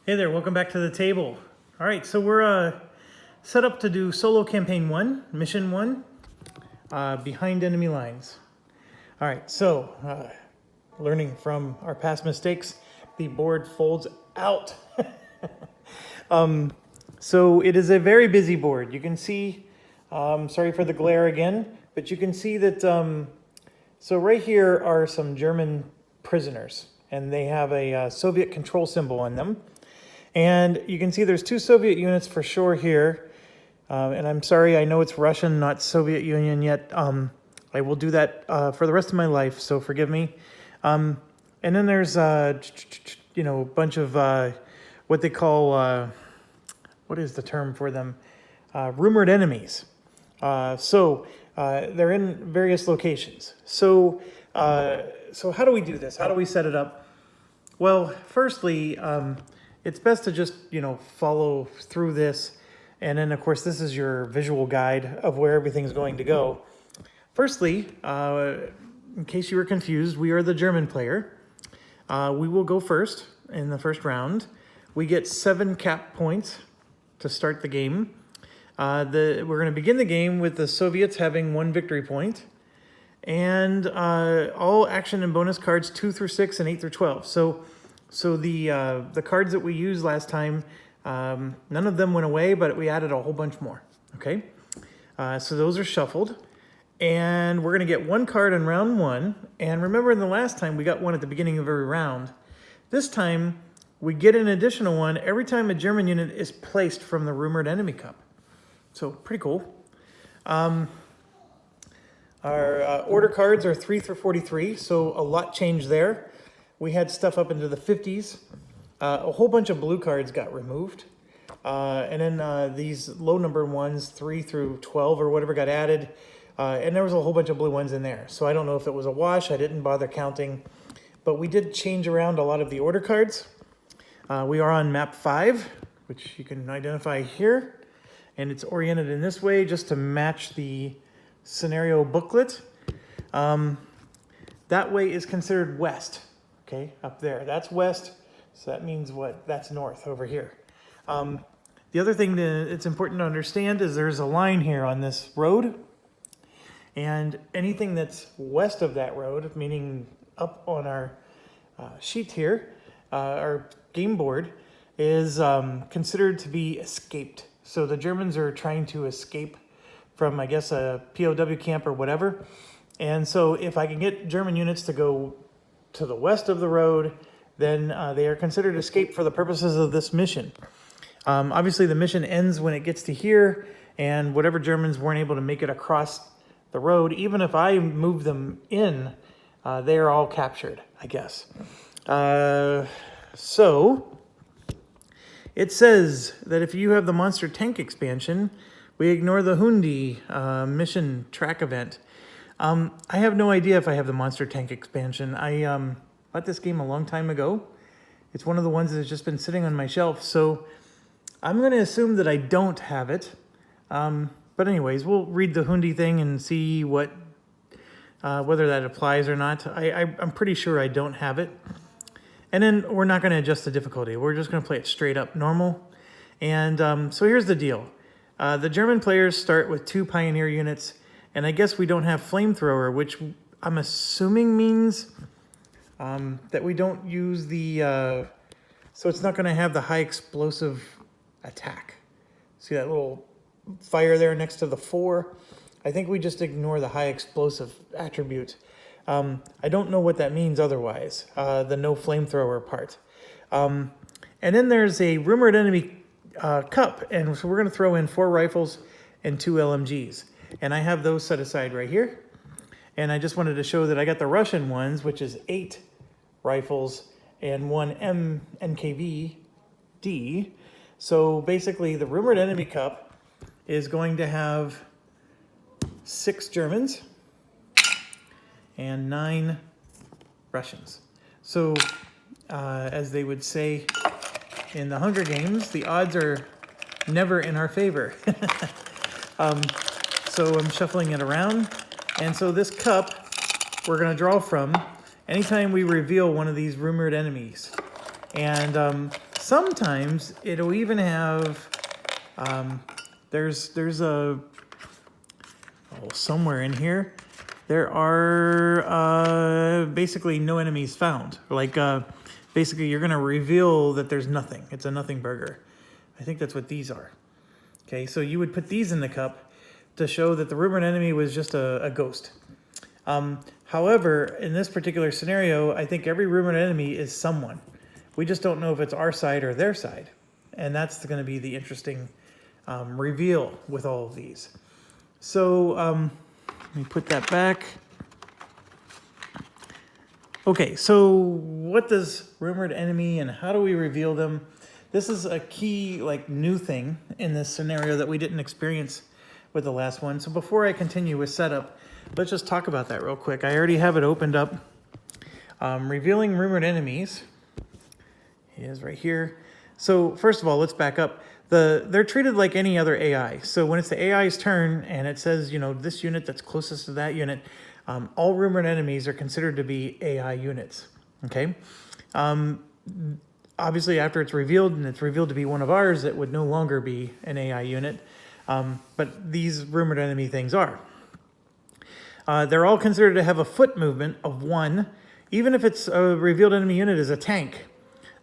Hey there, welcome back to the table. All right, so we're set up to do solo campaign 1, mission 1, behind enemy lines. All right, so learning from our past mistakes, the board folds out. So it is a very busy board. You can see, sorry for the glare again, but you can see that, so right here are some German prisoners, and they have a Soviet control symbol on them. And you can see there's 2 Soviet units for sure here. And I'm sorry, I know it's Russian, not Soviet Union yet. I will do that for the rest of my life, so forgive me. And then there's, a bunch of what they call, what is the term for them? Rumored enemies. So they're in various locations. So how do we do this? How do we set it up? Well, firstly, it's best to just, follow through this. And then, of course, this is your visual guide of where everything's going to go. Firstly, in case you were confused, we are the German player. We will go first in the first round. We get 7 cap points to start the game. We're going to begin the game with the Soviets having 1 victory point. And all action and bonus cards 2 through 6 and 8 through 12. So the cards that we used last time, none of them went away, but we added a whole bunch more, okay? So those are shuffled, and we're going to get 1 card in round 1, and remember in the last time we got 1 at the beginning of every round. This time, we get an additional 1 every time a German unit is placed from the Rumored Enemy Cup. So, pretty cool. Our order cards are 3 through 43, so a lot changed there. We had stuff up into the 50s. A whole bunch of blue cards got removed. And then these low number ones, 3 through 12 or whatever, got added. And there was a whole bunch of blue ones in there. So I don't know if it was a wash. I didn't bother counting. But we did change around a lot of the order cards. We are on map 5, which you can identify here. And it's oriented in this way just to match the scenario booklet. That way is considered west. Okay, up there. That's west. So that means what? That's north over here. The other thing that it's important to understand is there's a line here on this road. And anything that's west of that road, meaning up on our sheet here, our game board, is considered to be escaped. So the Germans are trying to escape from, I guess, a POW camp or whatever. And so if I can get German units to go to the west of the road, then they are considered escape for the purposes of this mission. Obviously, the mission ends when it gets to here, and whatever Germans weren't able to make it across the road, even if I move them in, they are all captured, I guess. So, it says that if you have the Monster Tank expansion, we ignore the Hundi mission track event. I have no idea if I have the Monster Tank expansion. I bought this game a long time ago. It's one of the ones that's just been sitting on my shelf, so I'm going to assume that I don't have it. But anyways, we'll read the Hundi thing and see what whether that applies or not. I'm pretty sure I don't have it. And then we're not going to adjust the difficulty. We're just going to play it straight up normal. And so here's the deal. The German players start with 2 Pioneer units. And I guess we don't have flamethrower, which I'm assuming means that we don't use the, so it's not going to have the high explosive attack. See that little fire there next to the 4? I think we just ignore the high explosive attribute. I don't know what that means otherwise, the no flamethrower part. And then there's a Rumored Enemy Cup, and so we're going to throw in 4 rifles and 2 LMGs. And I have those set aside right here. And I just wanted to show that I got the Russian ones, which is 8 rifles and 1 NKVD. So basically the Rumored Enemy Cup is going to have 6 Germans and 9 Russians. So as they would say in the Hunger Games, the odds are never in our favor. So I'm shuffling it around. And so this cup, we're going to draw from anytime we reveal one of these rumored enemies. And sometimes it'll even have, there's a, somewhere in here, there are basically no enemies found. Like basically you're gonna reveal that there's nothing. It's a nothing burger. I think that's what these are. Okay, so you would put these in the cup to show that the rumored enemy was just a ghost. However, in this particular scenario, I think every rumored enemy is someone. We just don't know if it's our side or their side. And that's going to be the interesting reveal with all of these. So let me put that back. Okay, so what does rumored enemy and how do we reveal them? This is a key, new thing in this scenario that we didn't experience with the last one. So before I continue with setup, let's just talk about that real quick. I already have it opened up. Revealing rumored enemies is right here. So first of all, let's back up. They're treated like any other AI. So when it's the AI's turn and it says, this unit that's closest to that unit, all rumored enemies are considered to be AI units. Okay. Obviously, after it's revealed and it's revealed to be one of ours, it would no longer be an AI unit. But these rumored enemy things are. They're all considered to have a foot movement of 1, even if it's a revealed enemy unit is a tank.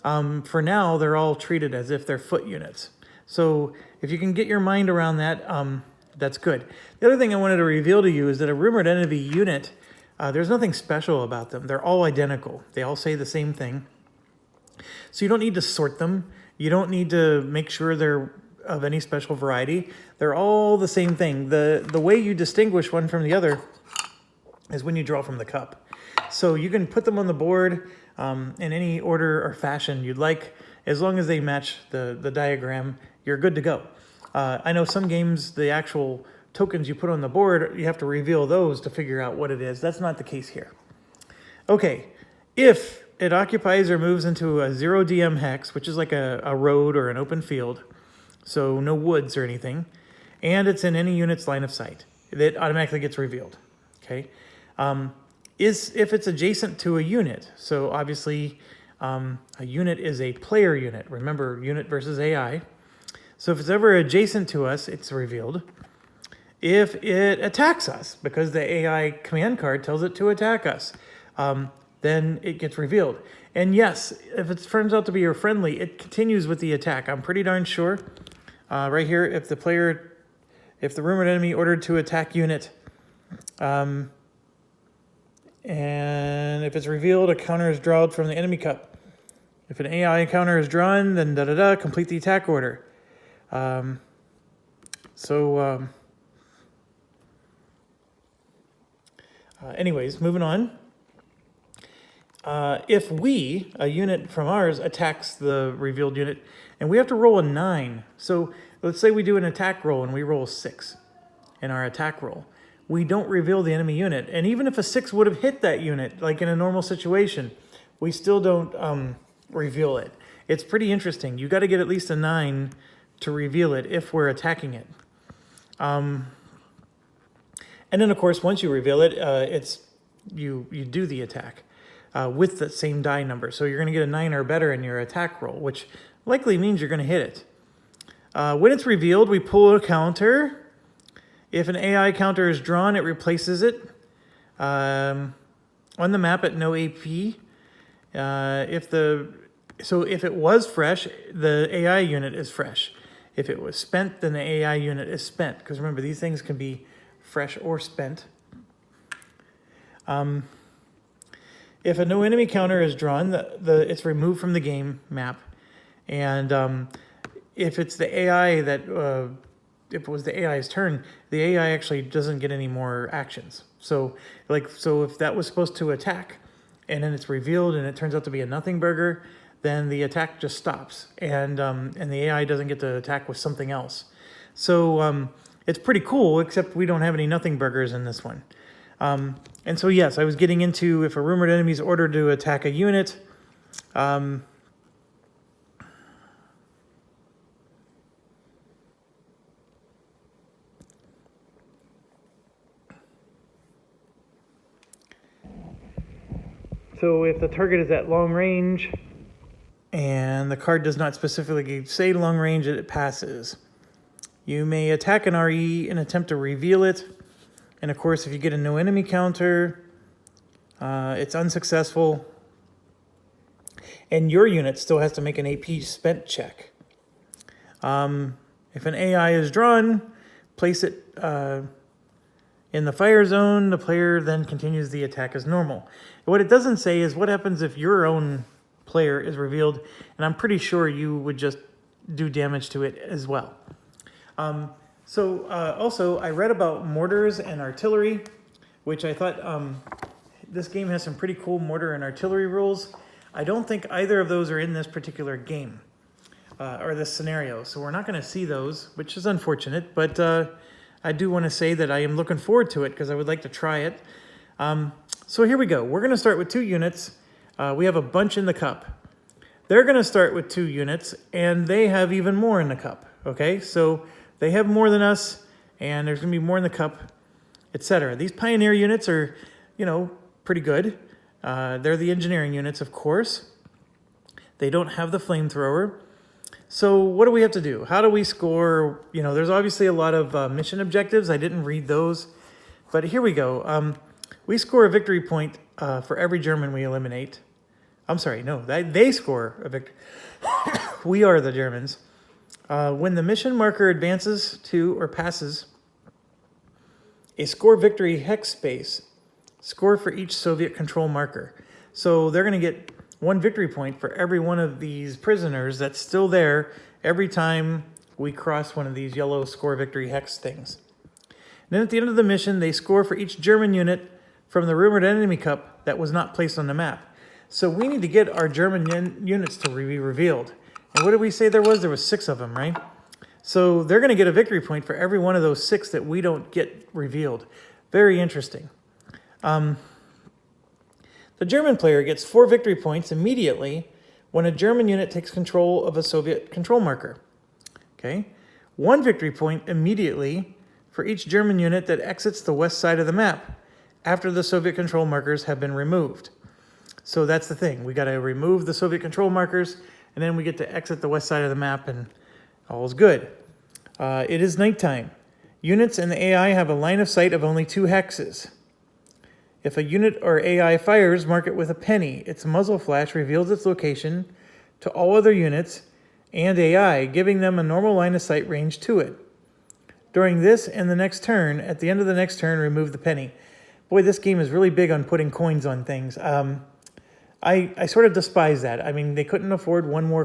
For now, they're all treated as if they're foot units. So if you can get your mind around that, that's good. The other thing I wanted to reveal to you is that a rumored enemy unit, there's nothing special about them. They're all identical. They all say the same thing. So you don't need to sort them. You don't need to make sure they're of any special variety. They're all the same thing. The way you distinguish one from the other is when you draw from the cup. So you can put them on the board in any order or fashion you'd like. As long as they match the diagram, you're good to go. I know some games, the actual tokens you put on the board, you have to reveal those to figure out what it is. That's not the case here. Okay, if it occupies or moves into a 0 DM hex, which is like a road or an open field, so no woods or anything, and it's in any unit's line of sight, it automatically gets revealed. Okay, if it's adjacent to a unit, so obviously a unit is a player unit. Remember, unit versus AI. So if it's ever adjacent to us, it's revealed. If it attacks us, because the AI command card tells it to attack us, then it gets revealed. And yes, if it turns out to be your friendly, it continues with the attack. I'm pretty darn sure. Right here, if the rumored enemy ordered to attack unit, and if it's revealed, a counter is drawn from the enemy cup. If an AI counter is drawn, then complete the attack order. Anyways, moving on. If a unit from ours, attacks the revealed unit, and we have to roll a 9. So let's say we do an attack roll and we roll a 6 in our attack roll. We don't reveal the enemy unit. And even if a 6 would have hit that unit, like in a normal situation, we still don't reveal it. It's pretty interesting. You got to get at least a 9 to reveal it if we're attacking it. And then, of course, once you reveal it, you do the attack with the same die number. So you're going to get a 9 or better in your attack roll, which likely means you're going to hit it. When it's revealed, we pull a counter. If an AI counter is drawn, it replaces it on the map at no AP. If it was fresh, the AI unit is fresh. If it was spent, then the AI unit is spent. Because remember, these things can be fresh or spent. If a no enemy counter is drawn, it's removed from the game map. And if it's the AI if it was the AI's turn, the AI actually doesn't get any more actions. So if that was supposed to attack, and then it's revealed and it turns out to be a nothing burger, then the attack just stops, and the AI doesn't get to attack with something else. So it's pretty cool, except we don't have any nothing burgers in this one. And so yes, I was getting into if a rumored enemy is ordered to attack a unit. So if the target is at long range and the card does not specifically say long range, it passes. You may attack an RE and attempt to reveal it. And of course, if you get a no enemy counter, it's unsuccessful. And your unit still has to make an AP spent check. If an AI is drawn, place it in the fire zone. The player then continues the attack as normal. What it doesn't say is what happens if your own player is revealed, and I'm pretty sure you would just do damage to it as well. Also, I read about mortars and artillery, which I thought this game has some pretty cool mortar and artillery rules. I don't think either of those are in this particular game or this scenario, so we're not going to see those, which is unfortunate, but I do want to say that I am looking forward to it because I would like to try it. So here we go. We're going to start with 2 units. We have a bunch in the cup. They're going to start with 2 units, and they have even more in the cup, okay? So they have more than us, and there's going to be more in the cup, etc. These Pioneer units are, pretty good. They're the engineering units, of course. They don't have the flamethrower. So what do we have to do? How do we score? There's obviously a lot of mission objectives. I didn't read those, but here we go. We score a victory point for every German we eliminate. I'm sorry, no, they score a victory. We are the Germans. When the mission marker advances to or passes a score victory hex space, score for each Soviet control marker. So they're going to get 1 victory point for every one of these prisoners that's still there every time we cross one of these yellow score victory hex things. And then at the end of the mission, they score for each German unit from the rumored enemy cup that was not placed on the map. So we need to get our German units to be revealed. And what did we say there was? There was 6 of them, right? So they're going to get a victory point for every one of those 6 that we don't get revealed. Very interesting. The German player gets 4 victory points immediately when a German unit takes control of a Soviet control marker. Okay? 1 victory point immediately for each German unit that exits the west side of the map after the Soviet control markers have been removed. So that's the thing. We got to remove the Soviet control markers, and then we get to exit the west side of the map, and all's good. It is nighttime. Units and the AI have a line of sight of only 2 hexes. If a unit or AI fires, mark it with a penny. Its muzzle flash reveals its location to all other units and AI, giving them a normal line of sight range to it. During this and the next turn, at the end of the next turn, remove the penny. Boy, this game is really big on putting coins on things. I sort of despise that. I mean, they couldn't afford one more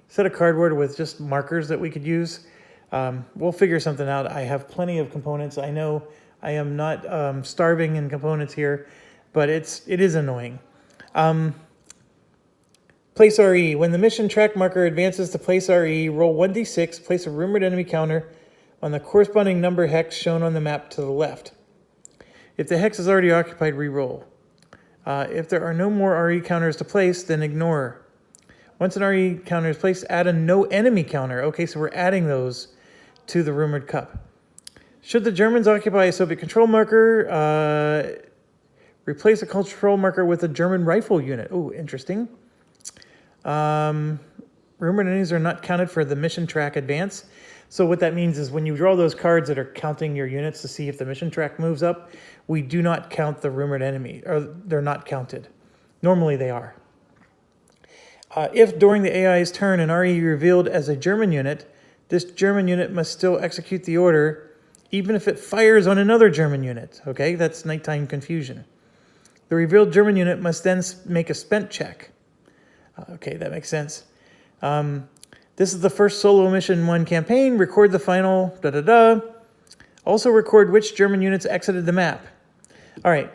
set of cardboard with just markers that we could use. We'll figure something out. I have plenty of components. I know I am not starving in components here, but it is annoying. Place RE. When the mission track marker advances to place RE, roll 1d6, place a rumored enemy counter on the corresponding number hex shown on the map to the left. If the hex is already occupied, re-roll. If there are no more RE counters to place, then ignore. Once an RE counter is placed, add a no enemy counter. Okay, so we're adding those to the rumored cup. Should the Germans occupy a Soviet control marker, replace a control marker with a German rifle unit. Oh, interesting. Rumored enemies are not counted for the mission track advance. So what that means is when you draw those cards that are counting your units to see if the mission track moves up, we do not count the rumored enemy, or they're not counted. Normally they are. If during the AI's turn an RE revealed as a German unit, this German unit must still execute the order, even if it fires on another German unit. Okay, that's nighttime confusion. The revealed German unit must then make a spent check. Okay, that makes sense. This is the first solo mission 1 campaign. Record the final, Also record which German units exited the map. All right,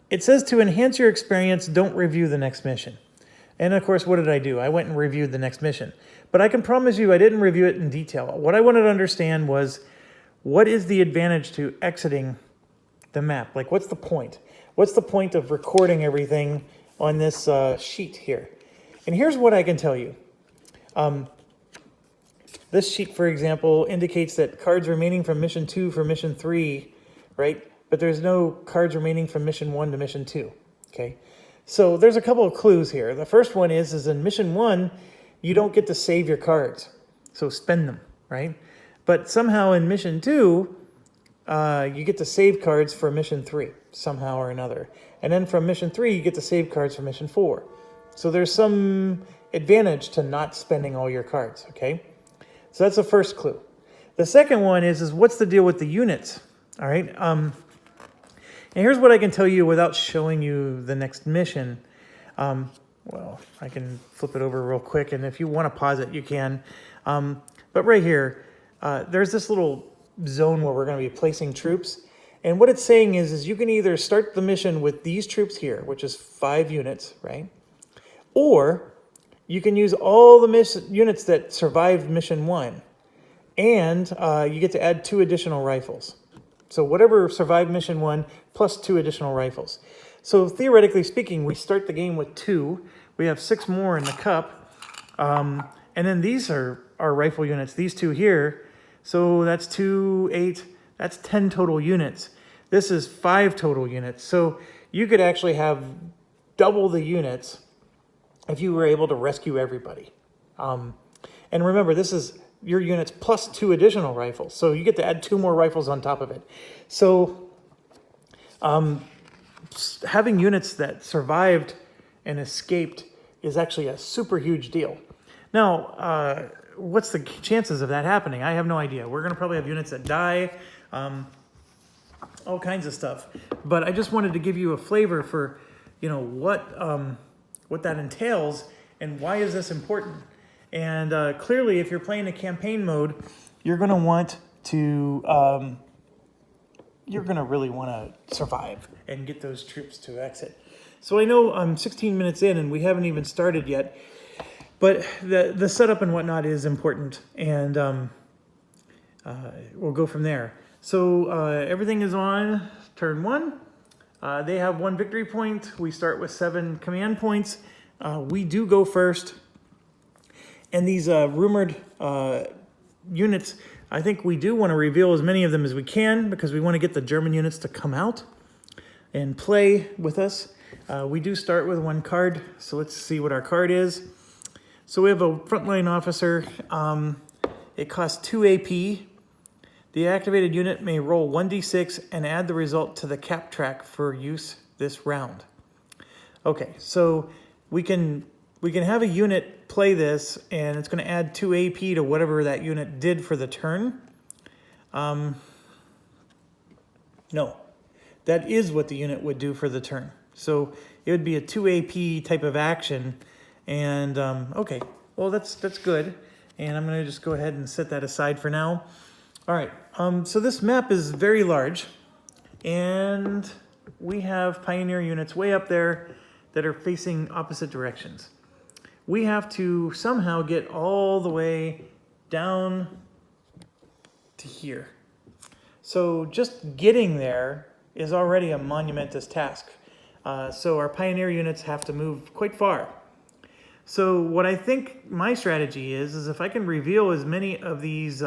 it says to enhance your experience, don't review the next mission. And of course, what did I do? I went and reviewed the next mission. But I can promise you I didn't review it in detail. What I wanted to understand was, what is the advantage to exiting the map? Like, what's the point? What's the point of recording everything on this sheet here? And here's what I can tell you. This sheet, for example, indicates that cards remaining from Mission 2 for Mission 3, right? But there's no cards remaining from Mission 1 to Mission 2, okay? So there's a couple of clues here. The first one is in mission 1, you don't get to save your cards. So spend them, right? But somehow in mission 2, you get to save cards for mission 3, somehow or another. And then from mission 3, you get to save cards for mission 4. So there's some advantage to not spending all your cards, okay? So that's the first clue. The second one is what's the deal with the units, all right? And here's what I can tell you without showing you the next mission. Well, I can flip it over real quick, and if you want to pause it, you can. But right here, there's this little zone where we're going to be placing troops. And what it's saying is you can either start the mission with these troops here, which is 5 units, right? Or you can use all the units that survived mission 1. And you get to add 2 additional rifles. So whatever survived mission 1 plus 2 additional rifles. So theoretically speaking, we start the game with 2. We have 6 more in the cup. And then these are our rifle units, these 2 here. So that's 2, 8, that's 10 total units. This is 5 total units. So you could actually have double the units if you were able to rescue everybody. And remember, this is your units plus 2 additional rifles. So you get to add 2 more rifles on top of it. So having units that survived and escaped is actually a super huge deal. Now, what's the chances of that happening? I have no idea. We're going to probably have units that die, all kinds of stuff. But I just wanted to give you a flavor for, what that entails and why is this important. And clearly, if you're playing a campaign mode, you're going to want to, you're going to really want to survive and get those troops to exit. So I know I'm 16 minutes in and we haven't even started yet, but the setup and whatnot is important, and we'll go from there. So everything is on turn 1. They have 1 victory point. We start with 7 command points. We do go first. And these rumored units, I think we do want to reveal as many of them as we can because we want to get the German units to come out and play with us. We do start with 1 card, so let's see what our card is. So we have a frontline officer. It costs 2 AP. The activated unit may roll 1d6 and add the result to the cap track for use this round. Okay, so we can have a unit play this, and it's going to add 2 AP to whatever that unit did for the turn. No, that is what the unit would do for the turn. So it would be a 2 AP type of action. And okay, well that's good. And I'm going to just go ahead and set that aside for now. All right, so this map is very large, and we have pioneer units way up there that are facing opposite directions. We have to somehow get all the way down to here. So just getting there is already a monumentous task. So our pioneer units have to move quite far. So what I think my strategy is if I can reveal as many of these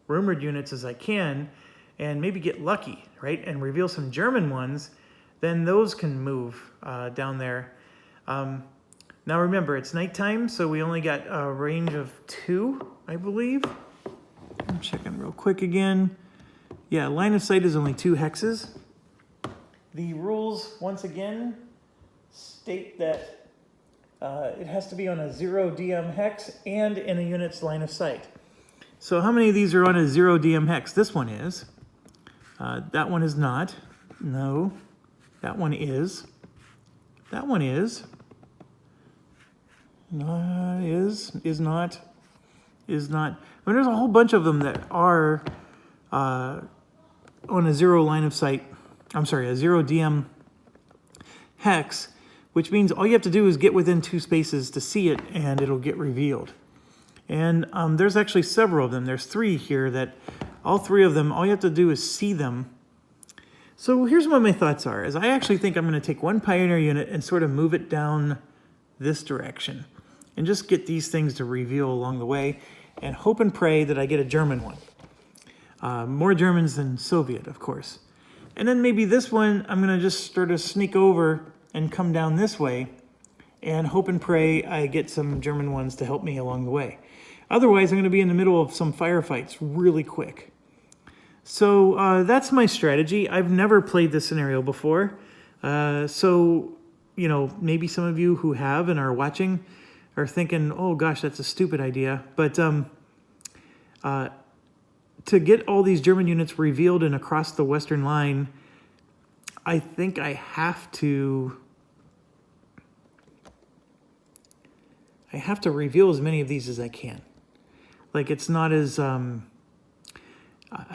rumored units as I can and maybe get lucky, right, and reveal some German ones, then those can move down there. Now remember, it's nighttime, so we only got a range of 2, I believe. I'm checking real quick again. Yeah, line of sight is only 2 hexes. The rules, once again, state that it has to be on a 0 DM hex and in a unit's line of sight. So how many of these are on a 0 DM hex? This one is. That one is not. No. That one is. That one is. Is not. Is not. I mean, there's a whole bunch of them that are on a 0 line of sight. I'm sorry, a 0 DM hex, which means all you have to do is get within 2 spaces to see it, and it'll get revealed. And there's actually several of them. There's 3 here that all 3 of them, all you have to do is see them. So here's what my thoughts are, is I actually think I'm going to take 1 pioneer unit and sort of move it down this direction and just get these things to reveal along the way and hope and pray that I get a German one. More Germans than Soviet, of course. And then maybe this one, I'm going to just sort of sneak over and come down this way and hope and pray I get some German ones to help me along the way. Otherwise, I'm going to be in the middle of some firefights really quick. So that's my strategy. I've never played this scenario before. So, you know, maybe some of you who have and are watching are thinking, oh gosh, that's a stupid idea. But to get all these German units revealed and across the Western line, I think I have to reveal as many of these as I can. Like, it's not as, I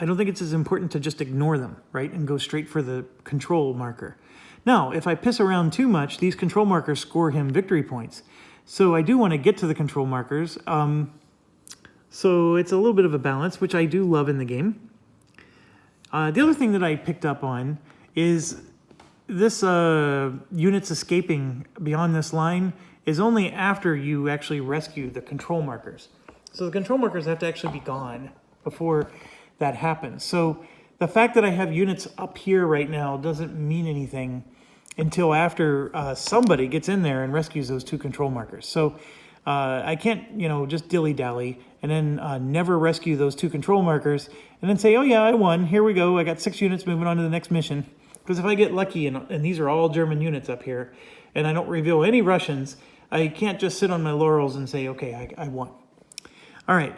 don't think it's as important to just ignore them, right? And go straight for the control marker. Now, if I piss around too much, these control markers score him victory points. So I do want to get to the control markers. So it's a little bit of a balance, which I do love in the game. The other thing that I picked up on is this units escaping beyond this line is only after you actually rescue the control markers. So the control markers have to actually be gone before that happens. So the fact that I have units up here right now doesn't mean anything until after somebody gets in there and rescues those two control markers. So I can't, you know, just dilly-dally and then never rescue those two control markers and then say, oh yeah, I won, here we go, I got 6 units moving on to the next mission. Because if I get lucky and these are all German units up here and I don't reveal any Russians, I can't just sit on my laurels and say, okay, I won. All right,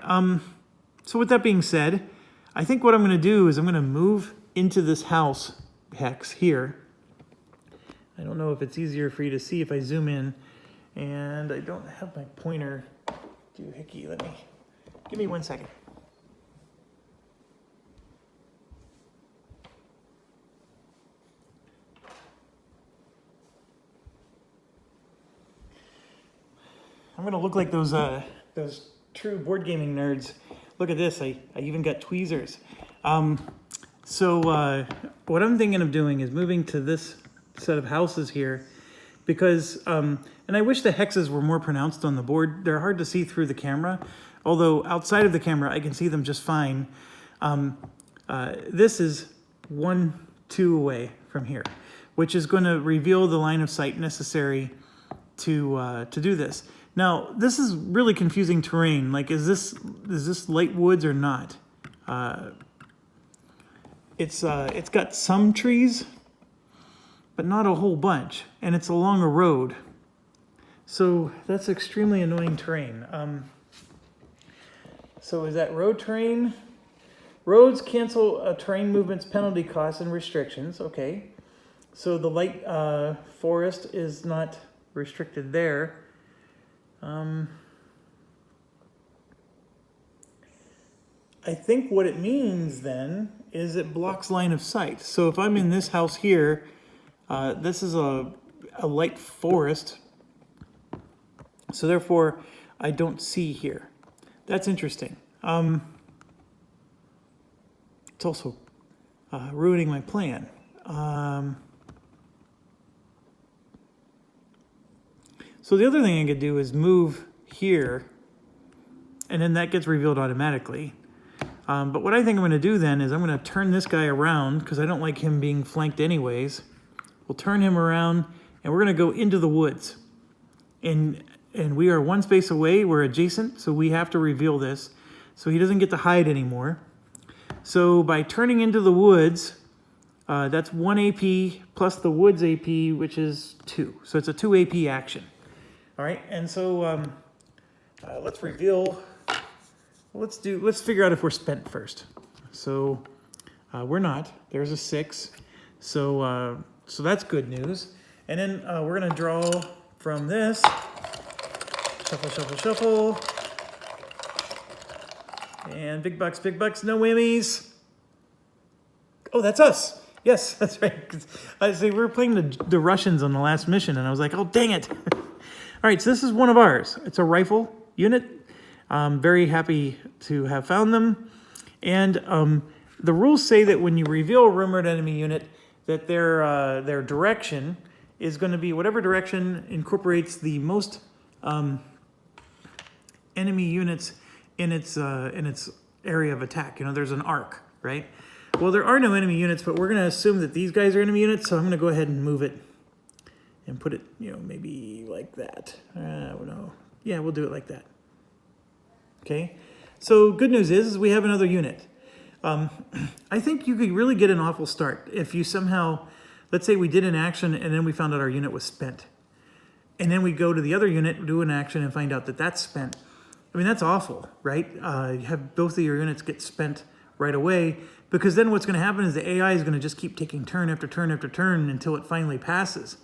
so with that being said, I think what I'm going to do is I'm going to move into this house hex here. I don't know if it's easier for you to see if I zoom in, and I don't have my pointer. Doohickey, give me 1 second. I'm going to look like those true board gaming nerds. Look at this, I even got tweezers. So what I'm thinking of doing is moving to this set of houses here because, and I wish the hexes were more pronounced on the board. They're hard to see through the camera, although outside of the camera I can see them just fine. This is 1, 2 away from here, which is going to reveal the line of sight necessary to do this. Now, this is really confusing terrain. Like, is this light woods or not? It's got some trees, but not a whole bunch, and it's along a road. So that's extremely annoying terrain. So is that road terrain? Roads cancel terrain movements, penalty costs, and restrictions. Okay. So the light forest is not restricted there. I think what it means then is it blocks line of sight. So if I'm in this house here, this is a light forest, so therefore I don't see here. That's interesting. It's also ruining my plan. So the other thing I could do is move here, and then that gets revealed automatically. But what I think I'm going to do then is I'm going to turn this guy around, because I don't like him being flanked anyways. We'll turn him around, and we're going to go into the woods. And we are 1 space away. We're adjacent, so we have to reveal this. So he doesn't get to hide anymore. So by turning into the woods, that's 1 AP plus the woods AP, which is 2. So it's a 2 AP action. All right, and so let's reveal. Let's figure out if we're spent first. So we're not. There's a 6. So that's good news. And then we're gonna draw from this. Shuffle, shuffle, shuffle. And big bucks, no whammies. Oh, that's us. Yes, that's right. I see, we were playing the Russians on the last mission, and I was like, oh, dang it. All right, so this is one of ours. It's a rifle unit. I'm very happy to have found them. And the rules say that when you reveal a rumored enemy unit, that their direction is going to be whatever direction incorporates the most enemy units in its area of attack. You know, there's an arc, right? Well, there are no enemy units, but we're going to assume that these guys are enemy units, so I'm going to go ahead and move it. and put it, maybe like that. No. Yeah, we'll do it like that. Okay, so good news is we have another unit. I think you could really get an awful start if you somehow, let's say we did an action and then we found out our unit was spent. And then we go to the other unit, do an action, and find out that that's spent. I mean, that's awful, right? You have both of your units get spent right away, because then what's going to happen is the AI is going to just keep taking turn after turn after turn until it finally passes.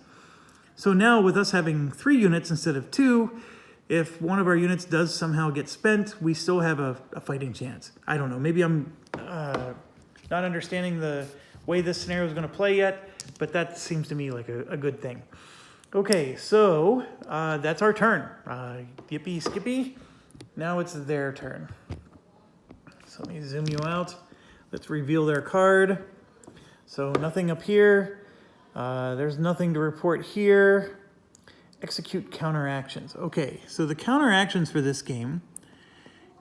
So now with us having 3 units instead of 2, if one of our units does somehow get spent, we still have a fighting chance. I don't know. Maybe I'm not understanding the way this scenario is going to play yet, but that seems to me like a good thing. Okay, so that's our turn. Yippee skippy. Now it's their turn. So let me zoom you out. Let's reveal their card. So nothing up here. There's nothing to report here. Execute counteractions. Okay, so the counteractions for this game,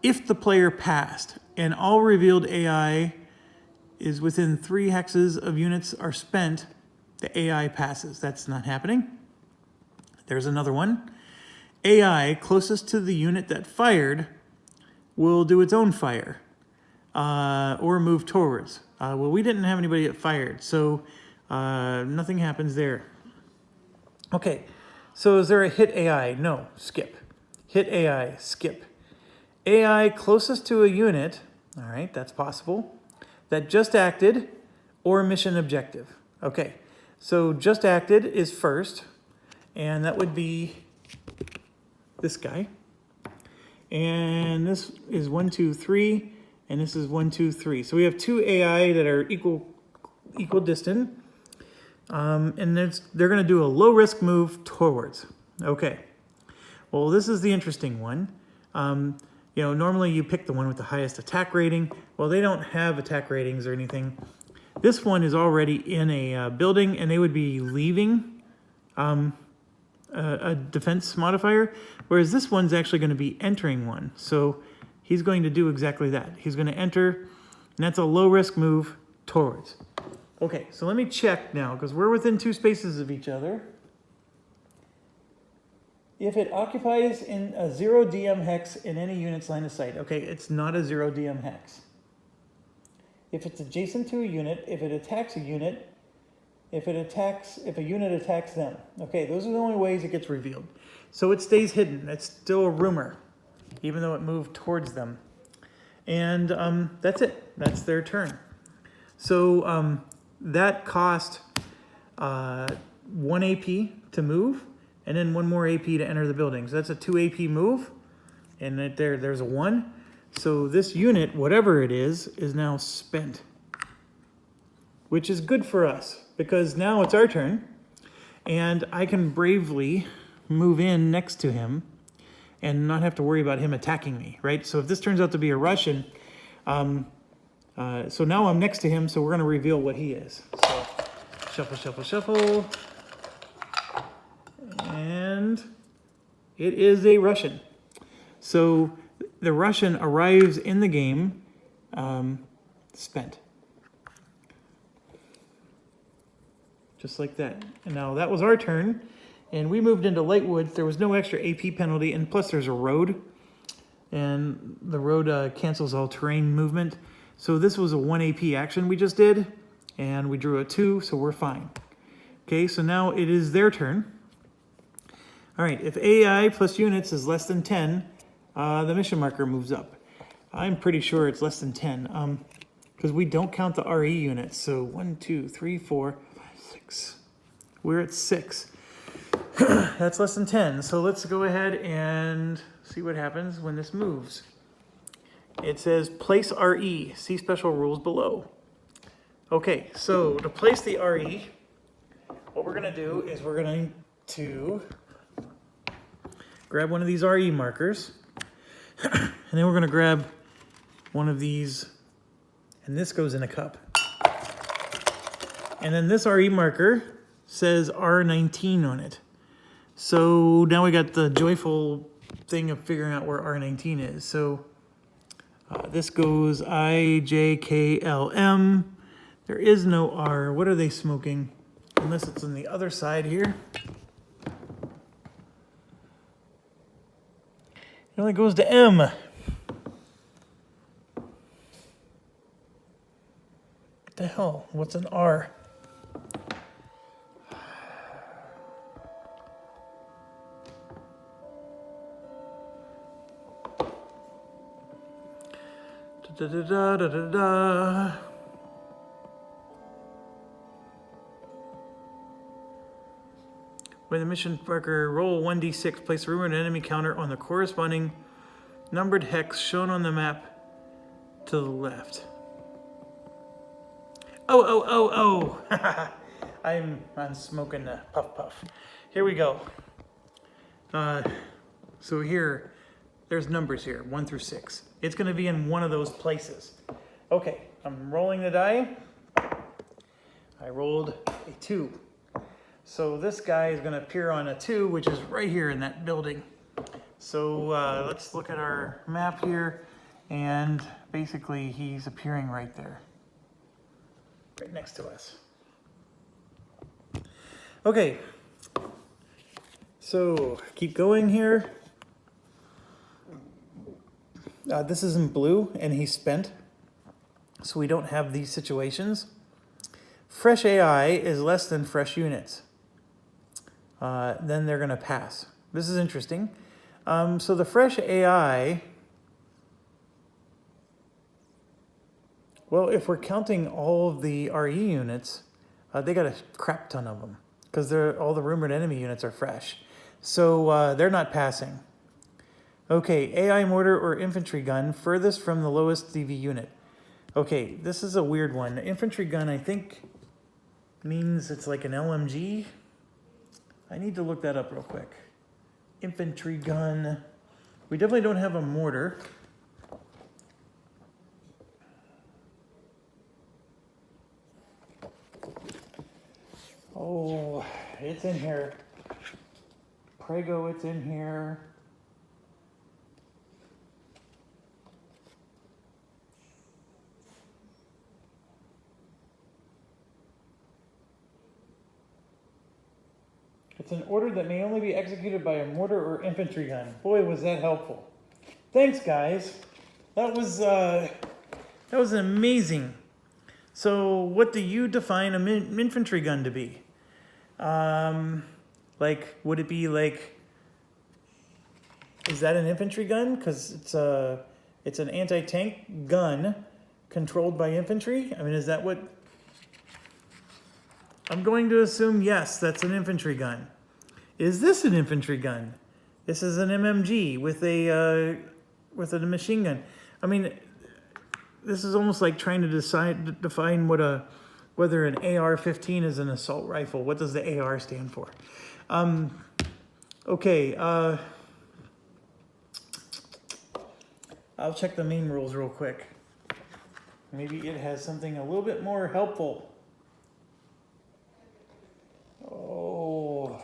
if the player passed and all revealed AI is within 3 hexes of units are spent, the AI passes. That's not happening. There's another one. AI closest to the unit that fired will do its own fire or move towards. Well, we didn't have anybody that fired, so nothing happens there. Okay, so is there a hit AI? No, skip. Hit AI, skip. AI closest to a unit, all right, that's possible, that just acted or mission objective. Okay, so just acted is first, and that would be this guy. And this is 1, 2, 3, and this is 1, 2, 3. So we have 2 AI that are equal distant. And they're going to do a low risk move towards. Okay. Well, this is the interesting one. Normally you pick the one with the highest attack rating. Well, they don't have attack ratings or anything. This one is already in a building, and they would be leaving a defense modifier, whereas this one's actually going to be entering one. So he's going to do exactly that. He's going to enter, and that's a low risk move towards. Okay, so let me check now, because we're within 2 spaces of each other. If it occupies in a 0 DM hex in any unit's line of sight. Okay, it's not a 0 DM hex. If it's adjacent to a unit, if it attacks a unit, if a unit attacks them. Okay, those are the only ways it gets revealed. So it stays hidden. It's still a rumor, even though it moved towards them. And that's it. That's their turn. So that cost 1 AP to move, and then 1 more AP to enter the building. So that's a 2 AP move, and there's a 1. So this unit, whatever it is now spent, which is good for us, because now it's our turn, and I can bravely move in next to him and not have to worry about him attacking me, right? So if this turns out to be a Russian, so now I'm next to him, so we're going to reveal what he is. So shuffle, shuffle, shuffle. And it is a Russian. So the Russian arrives in the game spent. Just like that. And now that was our turn, and we moved into Lightwoods. There was no extra AP penalty, and plus there's a road, and the road cancels all terrain movement. So this was a 1 AP action we just did, and we drew a 2, so we're fine. Okay, so now it is their turn. All right, if AI plus units is less than 10, the mission marker moves up. I'm pretty sure it's less than 10, because we don't count the RE units. So 1, 2, 3, 4, 5, 6. We're at 6. That's less than 10. So let's go ahead and see what happens when this moves. It says place RE. See special rules below. Okay, so to place the RE, what we're going to do is we're going to grab one of these RE markers, and then we're going to grab one of these, and this goes in a cup. And then this RE marker says R19 on it. So now we got the joyful thing of figuring out where R19 is. So this goes I, J, K, L, M. There is no R. What are they smoking? Unless it's on the other side here. It only goes to M. What the hell? What's an R? Da da da da da da. When the mission marker, roll 1d6, place a rumored enemy counter on the corresponding numbered hex shown on the map to the left. Oh. I'm smoking a puff. Here we go. So here, there's numbers here, 1 through 6. It's going to be in one of those places. Okay, I'm rolling the die. I rolled a 2. So this guy is going to appear on a 2, which is right here in that building. So let's look at our map here, and basically he's appearing right there, right next to us. Okay, so keep going here. This is in blue, and he's spent, so we don't have these situations. Fresh AI is less than fresh units. Then they're going to pass. This is interesting. So the fresh AI, well, if we're counting all of the RE units, they got a crap ton of them because all the rumored enemy units are fresh. So they're not passing. Okay, AI mortar or infantry gun furthest from the lowest DV unit. Okay, this is a weird one. Infantry gun, I think, means it's like an LMG. I need to look that up real quick. Infantry gun. We definitely don't have a mortar. Oh, it's in here. Prego, it's in here. It's an order that may only be executed by a mortar or infantry gun. Boy, was that helpful. Thanks, guys. That was amazing. So what do you define an infantry gun to be? Like, would it be like, is that an infantry gun? Because it's an anti-tank gun controlled by infantry? I mean, is that what? I'm going to assume yes, that's an infantry gun. Is this an infantry gun? This is an MMG with a machine gun. I mean, this is almost like trying to define whether an AR-15 is an assault rifle. What does the AR stand for? Okay. I'll check the main rules real quick. Maybe it has something a little bit more helpful. Oh.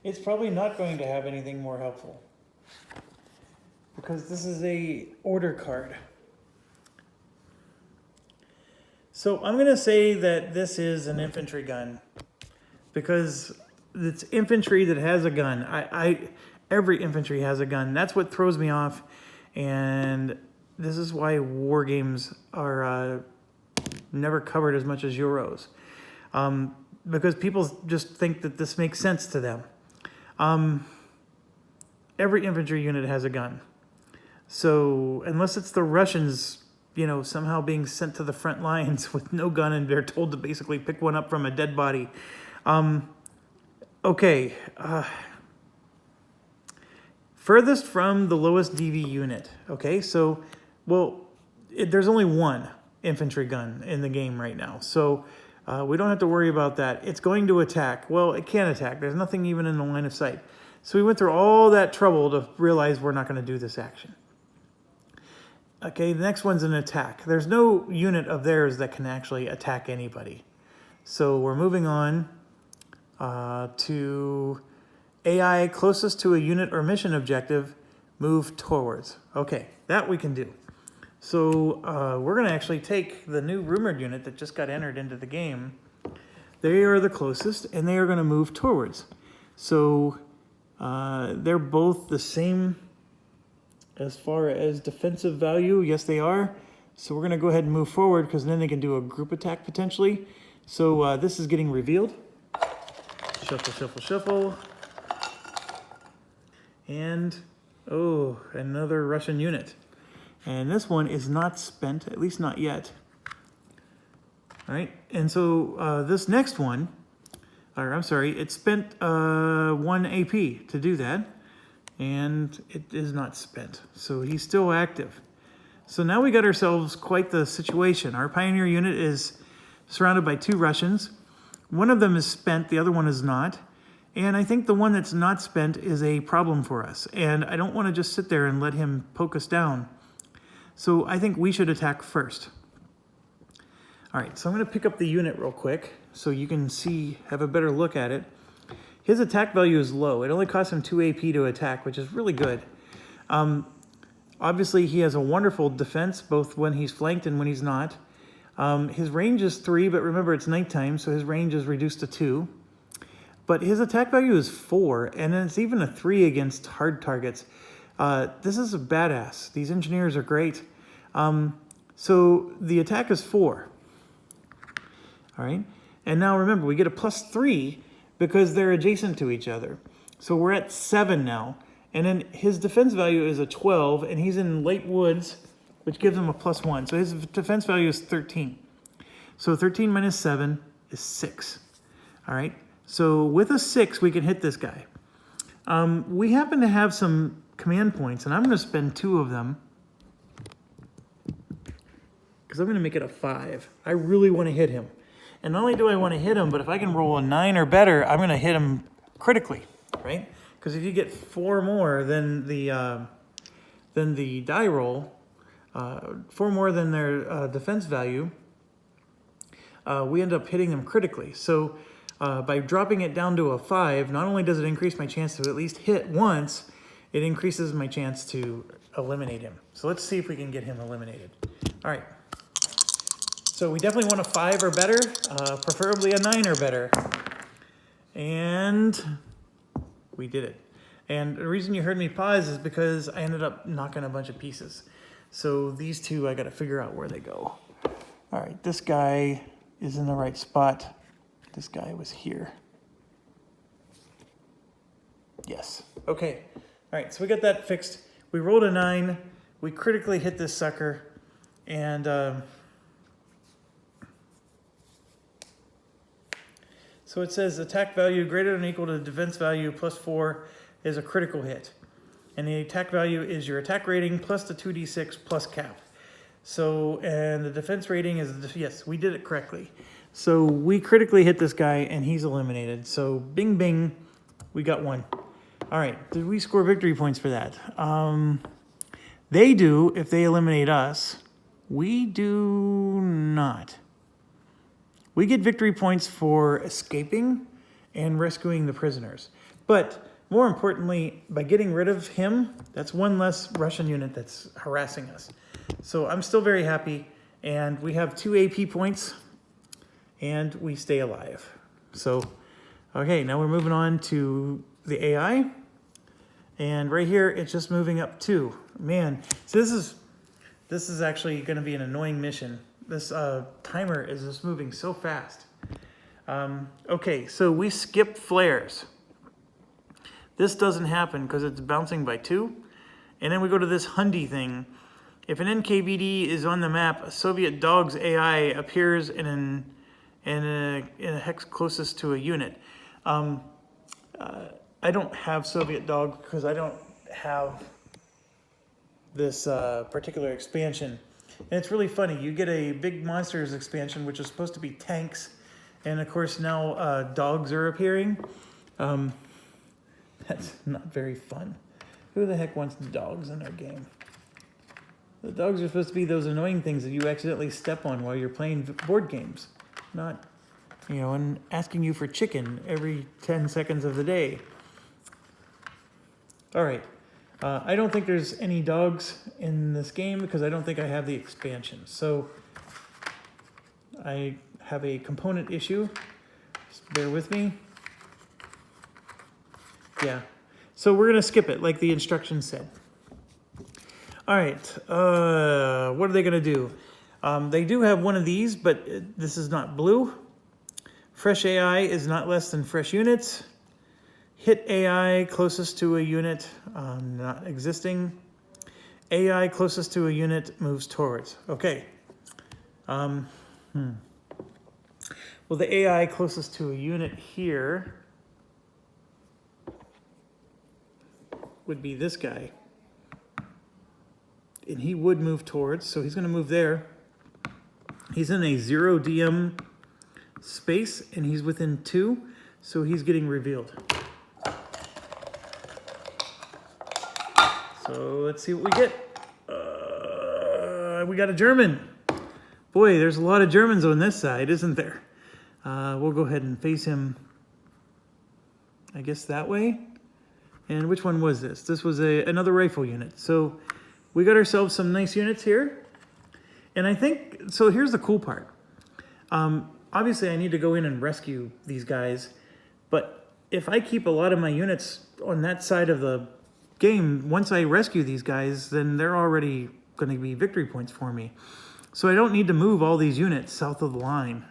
It's probably not going to have anything more helpful because this is a order card. So I'm going to say that this is an infantry gun because it's infantry that has a gun. Every infantry has a gun. That's what throws me off, and this is why war games are never covered as much as Euros, because people just think that this makes sense to them. Every infantry unit has a gun. So unless it's the Russians, somehow being sent to the front lines with no gun and they're told to basically pick one up from a dead body. Okay. Furthest from the lowest DV unit. Okay, so, there's only one infantry gun in the game right now. So we don't have to worry about that. It's going to attack. Well, it can't attack. There's nothing even in the line of sight. So we went through all that trouble to realize we're not going to do this action. Okay, the next one's an attack. There's no unit of theirs that can actually attack anybody. So we're moving on to AI closest to a unit or mission objective, move towards. Okay, that we can do. So we're going to actually take the new rumored unit that just got entered into the game. They are the closest, and they are going to move towards. So they're both the same as far as defensive value. Yes, they are. So we're going to go ahead and move forward because then they can do a group attack potentially. So this is getting revealed. Shuffle, shuffle, shuffle. And, oh, another Russian unit. And this one is not spent, at least not yet. All right, and so this next one, or I'm sorry, it spent 1 AP to do that, and it is not spent, so he's still active. So now we got ourselves quite the situation. Our Pioneer unit is surrounded by 2 Russians. One of them is spent, the other one is not. And I think the one that's not spent is a problem for us. And I don't want to just sit there and let him poke us down. So I think we should attack first. All right, so I'm going to pick up the unit real quick so you can see, have a better look at it. His attack value is low. It only costs him 2 AP to attack, which is really good. Obviously, he has a wonderful defense, both when he's flanked and when he's not. His range is 3, but remember it's nighttime, so his range is reduced to 2. But his attack value is 4, and then it's even a 3 against hard targets. This is a badass. These engineers are great. So the attack is 4. All right, and now remember, we get a +3 because they're adjacent to each other. So we're at 7 now. And then his defense value is a 12, and he's in late woods, which gives him a +1. So his defense value is 13. So 13 minus 7 is 6. All right, so with a 6, we can hit this guy. We happen to have some command points, and I'm going to spend 2 of them because I'm going to make it a 5. I really want to hit him. And not only do I want to hit him, but if I can roll a 9 or better, I'm going to hit him critically, right? Because if you get 4 more than the die roll, 4 more than their defense value, we end up hitting them critically. So by dropping it down to a 5, not only does it increase my chance to at least hit once, it increases my chance to eliminate him. So let's see if we can get him eliminated. All right. So we definitely want a 5 or better, preferably a 9 or better. And we did it. And the reason you heard me pause is because I ended up knocking a bunch of pieces. So these 2, I got to figure out where they go. All right, this guy is in the right spot. This guy was here. Yes. Okay. All right, so we got that fixed. We rolled a 9. We critically hit this sucker. And so it says attack value greater than or equal to the defense value +4 is a critical hit. And the attack value is your attack rating plus the 2d6 plus cap. So, and the defense rating is, yes, we did it correctly. So we critically hit this guy and he's eliminated. So bing, bing, we got 1. All right, did we score victory points for that? They do if they eliminate us. We do not. We get victory points for escaping and rescuing the prisoners. But more importantly, by getting rid of him, that's 1 less Russian unit that's harassing us. So I'm still very happy, and we have 2 AP points, and we stay alive. So, okay, now we're moving on to the AI. And right here, it's just moving up 2. Man, so this is actually going to be an annoying mission. This timer is just moving so fast. Okay, so we skip flares. This doesn't happen because it's bouncing by 2. And then we go to this Hundy thing. If an NKVD is on the map, a Soviet dog's AI appears in a hex closest to a unit. I don't have Soviet dog because I don't have this particular expansion. And it's really funny. You get a big monsters expansion, which is supposed to be tanks. And of course now dogs are appearing. That's not very fun. Who the heck wants dogs in their game? The dogs are supposed to be those annoying things that you accidentally step on while you're playing board games. Not, and asking you for chicken every 10 seconds of the day. All right. I don't think there's any dogs in this game because I don't think I have the expansion. So I have a component issue. Just bear with me. Yeah. So we're going to skip it like the instructions said. All right. What are they going to do? They do have one of these, but this is not blue. Fresh AI is not less than fresh units. Hit AI closest to a unit, not existing. AI closest to a unit moves towards. Okay. Well, the AI closest to a unit here would be this guy. And he would move towards, so he's going to move there. He's in a 0 DM space, and he's within 2, so he's getting revealed. So let's see what we get. We got a German. Boy, there's a lot of Germans on this side, isn't there? We'll go ahead and face him, I guess, that way. And which one was this? This was another rifle unit. So we got ourselves some nice units here. And I think, so here's the cool part. Obviously, I need to go in and rescue these guys. But if I keep a lot of my units on that side of the game, once I rescue these guys, then they're already going to be victory points for me. So I don't need to move all these units south of the line.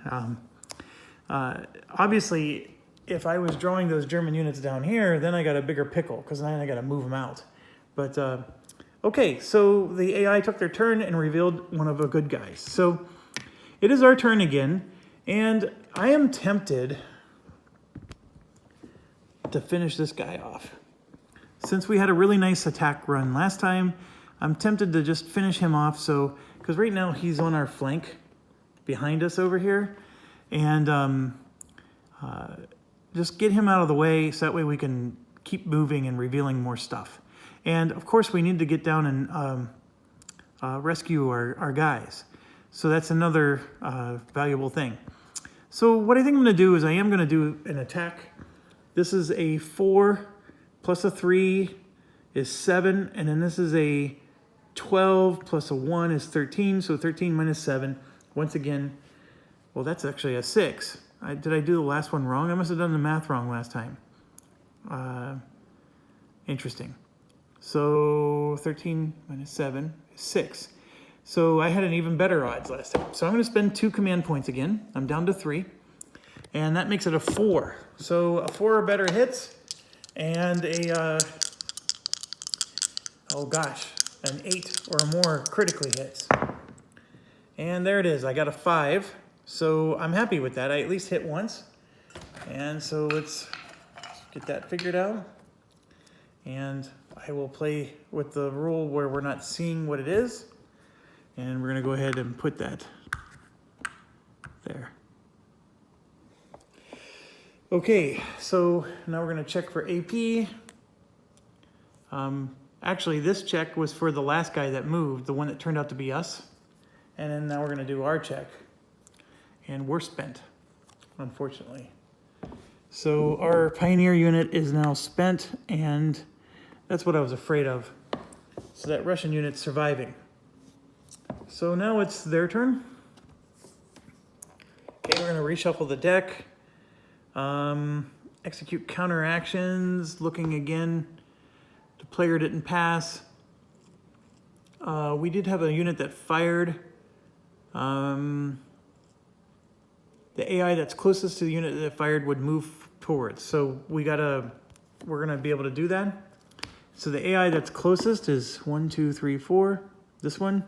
Obviously, if I was drawing those German units down here, then I got a bigger pickle, because then I got to move them out. But, okay, so the AI took their turn and revealed one of the good guys. So it is our turn again, and I am tempted to finish this guy off. Since we had a really nice attack run last time, I'm tempted to just finish him off. So, because right now he's on our flank behind us over here, and just get him out of the way so that way we can keep moving and revealing more stuff. And of course we need to get down and rescue our guys. So that's another valuable thing. So what I think I'm going to do is I am going to do an attack. This is a 4 plus a 3 is 7, and then this is a 12 plus a 1 is 13, so 13 minus 7. Once again, well, that's actually a 6. Did I do the last one wrong? I must have done the math wrong last time. Interesting. So 13 minus 7 is 6. So I had an even better odds last time. So I'm going to spend 2 command points again. I'm down to 3. And that makes it a 4. So a 4 or better hits. And a, oh gosh, an 8 or more critically hits. And there it is. I got a 5. So I'm happy with that. I at least hit once. And so let's get that figured out. And I will play with the rule where we're not seeing what it is. And we're going to go ahead and put that there. Okay, so now we're going to check for AP. Actually, this check was for the last guy that moved, the one that turned out to be us. And then now we're going to do our check. And we're spent, unfortunately. So our Pioneer unit is now spent, and that's what I was afraid of. So that Russian unit's surviving. So now it's their turn. Okay, we're going to reshuffle the deck. Execute counter actions, looking again. The player didn't pass. We did have a unit that fired. The AI that's closest to the unit that fired would move towards. So we're gonna be able to do that. So the AI that's closest is 1, 2, 3, 4, this one.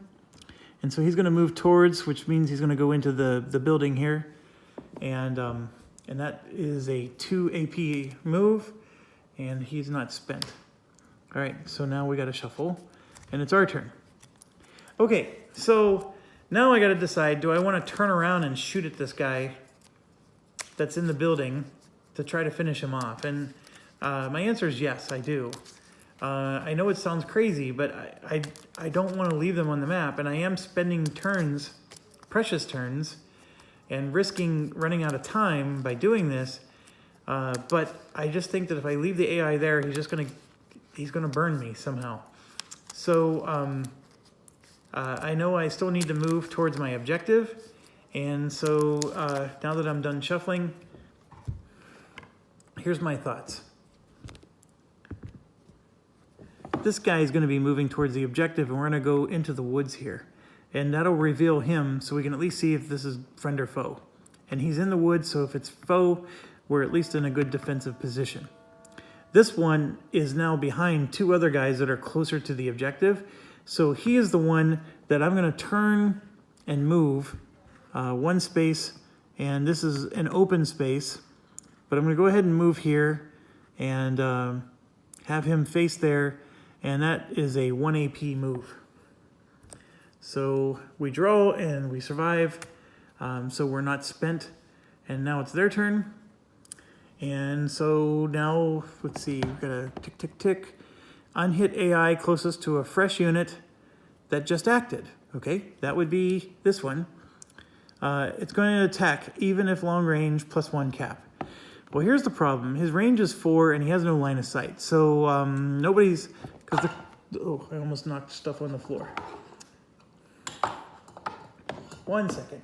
And so he's gonna move towards, which means he's gonna go into the building here. And that is a 2 AP move, and he's not spent. All right, so now we gotta shuffle, and it's our turn. Okay, so now I gotta decide, do I wanna turn around and shoot at this guy that's in the building to try to finish him off? And my answer is yes, I do. I know it sounds crazy, but I don't wanna leave them on the map, and I am spending turns, precious turns, and risking running out of time by doing this. But I just think that if I leave the AI there, he's gonna burn me somehow. So I know I still need to move towards my objective. And so now that I'm done shuffling, here's my thoughts. This guy is going to be moving towards the objective, and we're going to go into the woods here. And that'll reveal him, so we can at least see if this is friend or foe. And he's in the woods, so if it's foe, we're at least in a good defensive position. This one is now behind two other guys that are closer to the objective. So he is the one that I'm going to turn and move one space, and this is an open space. But I'm going to go ahead and move here and have him face there, and that is a 1 AP move. So we draw and we survive, so we're not spent. And now it's their turn. And so now, let's see, we've got a tick, tick, tick. Unhit AI closest to a fresh unit that just acted. Okay, that would be this one. It's going to attack even if long range +1 cap. Well, here's the problem. His range is 4 and he has no line of sight. So nobody's, oh, I almost knocked stuff on the floor. 1 second.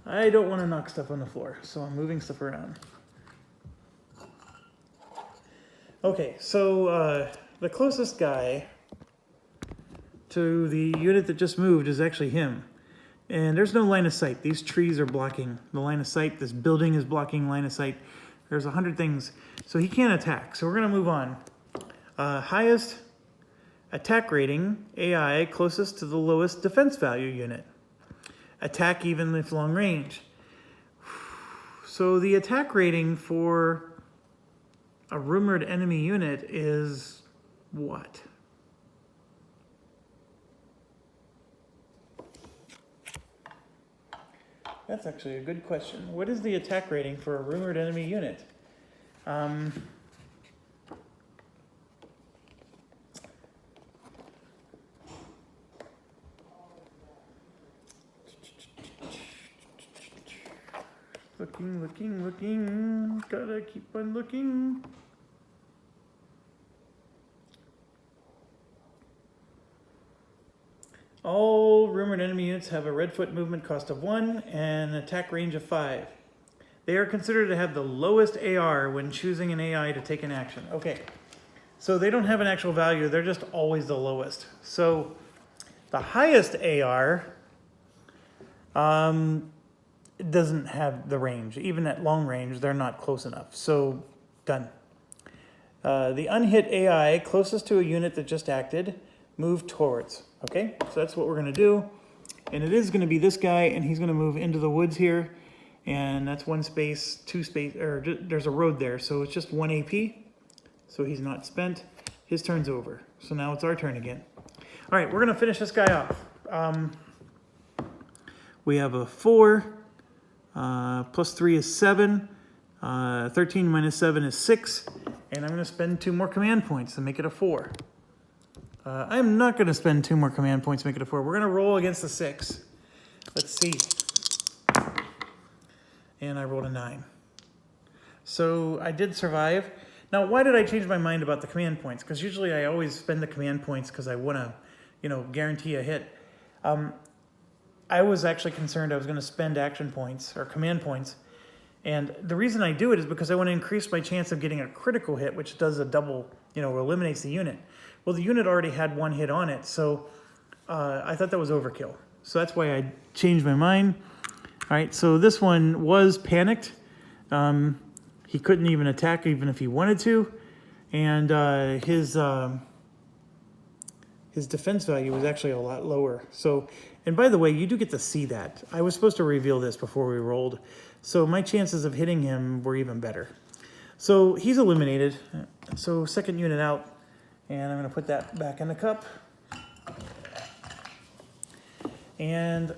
I don't want to knock stuff on the floor, so I'm moving stuff around. Okay, so the closest guy to the unit that just moved is actually him. And there's no line of sight. These trees are blocking the line of sight. This building is blocking line of sight. There's 100 things. So he can't attack. So we're going to move on. Highest attack rating, AI, closest to the lowest defense value unit. Attack even if long range. So the attack rating for a rumored enemy unit is what? That's actually a good question. What is the attack rating for a rumored enemy unit? Looking. Gotta keep on looking. All rumored enemy units have a Redfoot movement cost of 1 and an attack range of 5. They are considered to have the lowest AR when choosing an AI to take an action. Okay, so they don't have an actual value, they're just always the lowest. So the highest AR doesn't have the range. Even at long range, they're not close enough. So done. The unhit AI closest to a unit that just acted, move towards. Okay, so that's what we're going to do. And it is going to be this guy, and he's going to move into the woods here. And that's 1 space, 2 space, or there's a road there. So it's just 1 AP. So he's not spent. His turn's over. So now it's our turn again. All right, we're going to finish this guy off. We have a 4. Plus 3 is 7. 13 minus 7 is 6. And I'm going to spend 2 more command points to make it a 4. I'm not going to spend 2 more command points to make it a 4. We're going to roll against the 6. Let's see. And I rolled a 9. So I did survive. Now, why did I change my mind about the command points? Because usually I always spend the command points because I want to, guarantee a hit. I was actually concerned I was going to spend action points or command points. And the reason I do it is because I want to increase my chance of getting a critical hit, which does a double, eliminates the unit. Well, the unit already had 1 hit on it, so I thought that was overkill. So that's why I changed my mind. All right, so this one was panicked. He couldn't even attack even if he wanted to. And his defense value was actually a lot lower. So, and by the way, you do get to see that. I was supposed to reveal this before we rolled. So my chances of hitting him were even better. So he's eliminated. So second unit out. And I'm going to put that back in the cup. And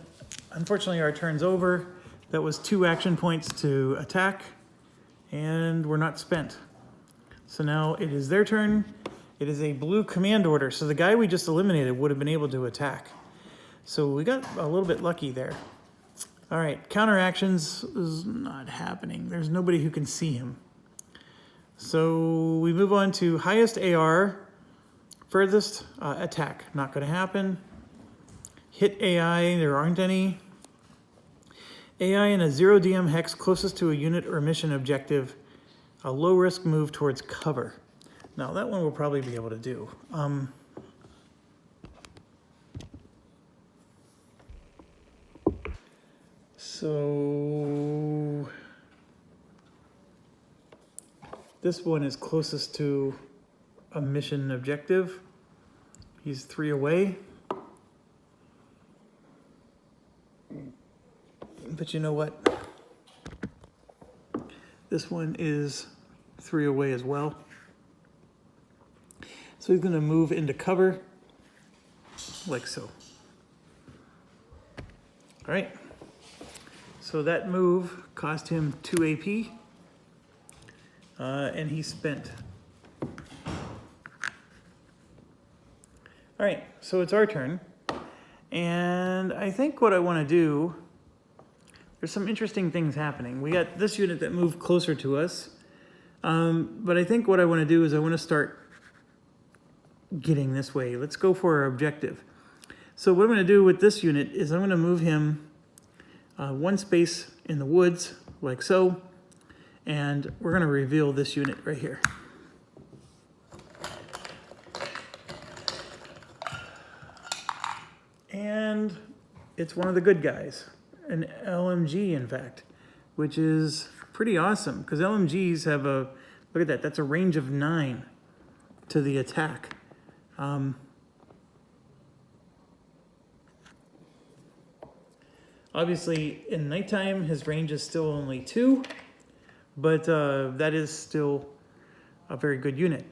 unfortunately, our turn's over. That was 2 action points to attack. And we're not spent. So now it is their turn. It is a blue command order. So the guy we just eliminated would have been able to attack. So we got a little bit lucky there. All right, counteractions is not happening. There's nobody who can see him. So we move on to highest AR, furthest attack. Not going to happen. Hit AI, there aren't any. AI in a 0 DM hex closest to a unit or mission objective. a low risk move towards cover. Now that one we'll probably be able to do. So this one is closest to a mission objective. He's 3 away. But you know what? This one is 3 away as well. So he's going to move into cover like so. All right. So that move cost him 2 AP. And he spent. All right, so it's our turn. And I think what I want to do, there's some interesting things happening. We got this unit that moved closer to us. But I think what I want to do is I want to start getting this way. Let's go for our objective. So what I'm going to do with this unit is I'm going to move him 1 space in the woods, like so. And we're going to reveal this unit right here. And it's one of the good guys, an LMG in fact, which is pretty awesome because LMGs have a, look at that, that's a range of 9 to the attack. Obviously in nighttime his range is still only 2. But that is still a very good unit.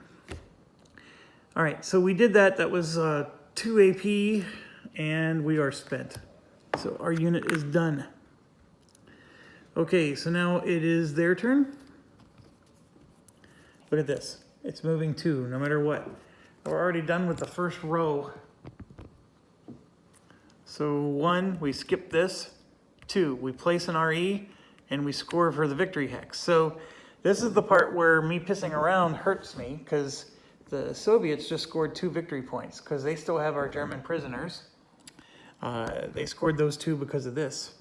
All right, so we did that. That was 2 AP, and we are spent. So our unit is done. Okay, so now it is their turn. Look at this. It's moving 2, no matter what. We're already done with the first row. So 1, we skip this. 2, we place an RE. And we score for the victory hex. So this is the part where me pissing around hurts me because the Soviets just scored 2 victory points because they still have our German prisoners. They scored those 2 because of this.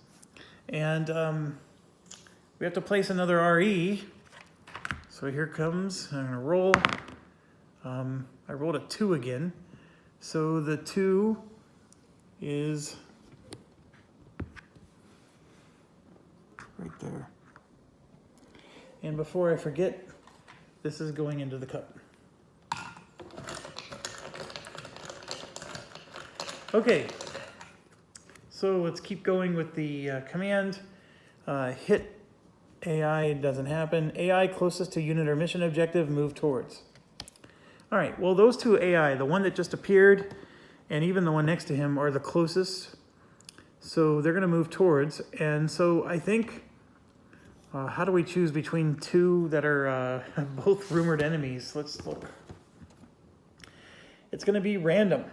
And we have to place another RE. So here comes, I'm gonna roll. I rolled a 2 again. So the 2 is right there. And before I forget, this is going into the cup. Okay, so let's keep going with the command. Hit AI doesn't happen. AI closest to unit or mission objective, move towards. All right, well those 2 AI, the one that just appeared and even the one next to him are the closest. So they're gonna move towards. And so I think, how do we choose between 2 that are both rumored enemies? Let's look. It's going to be random.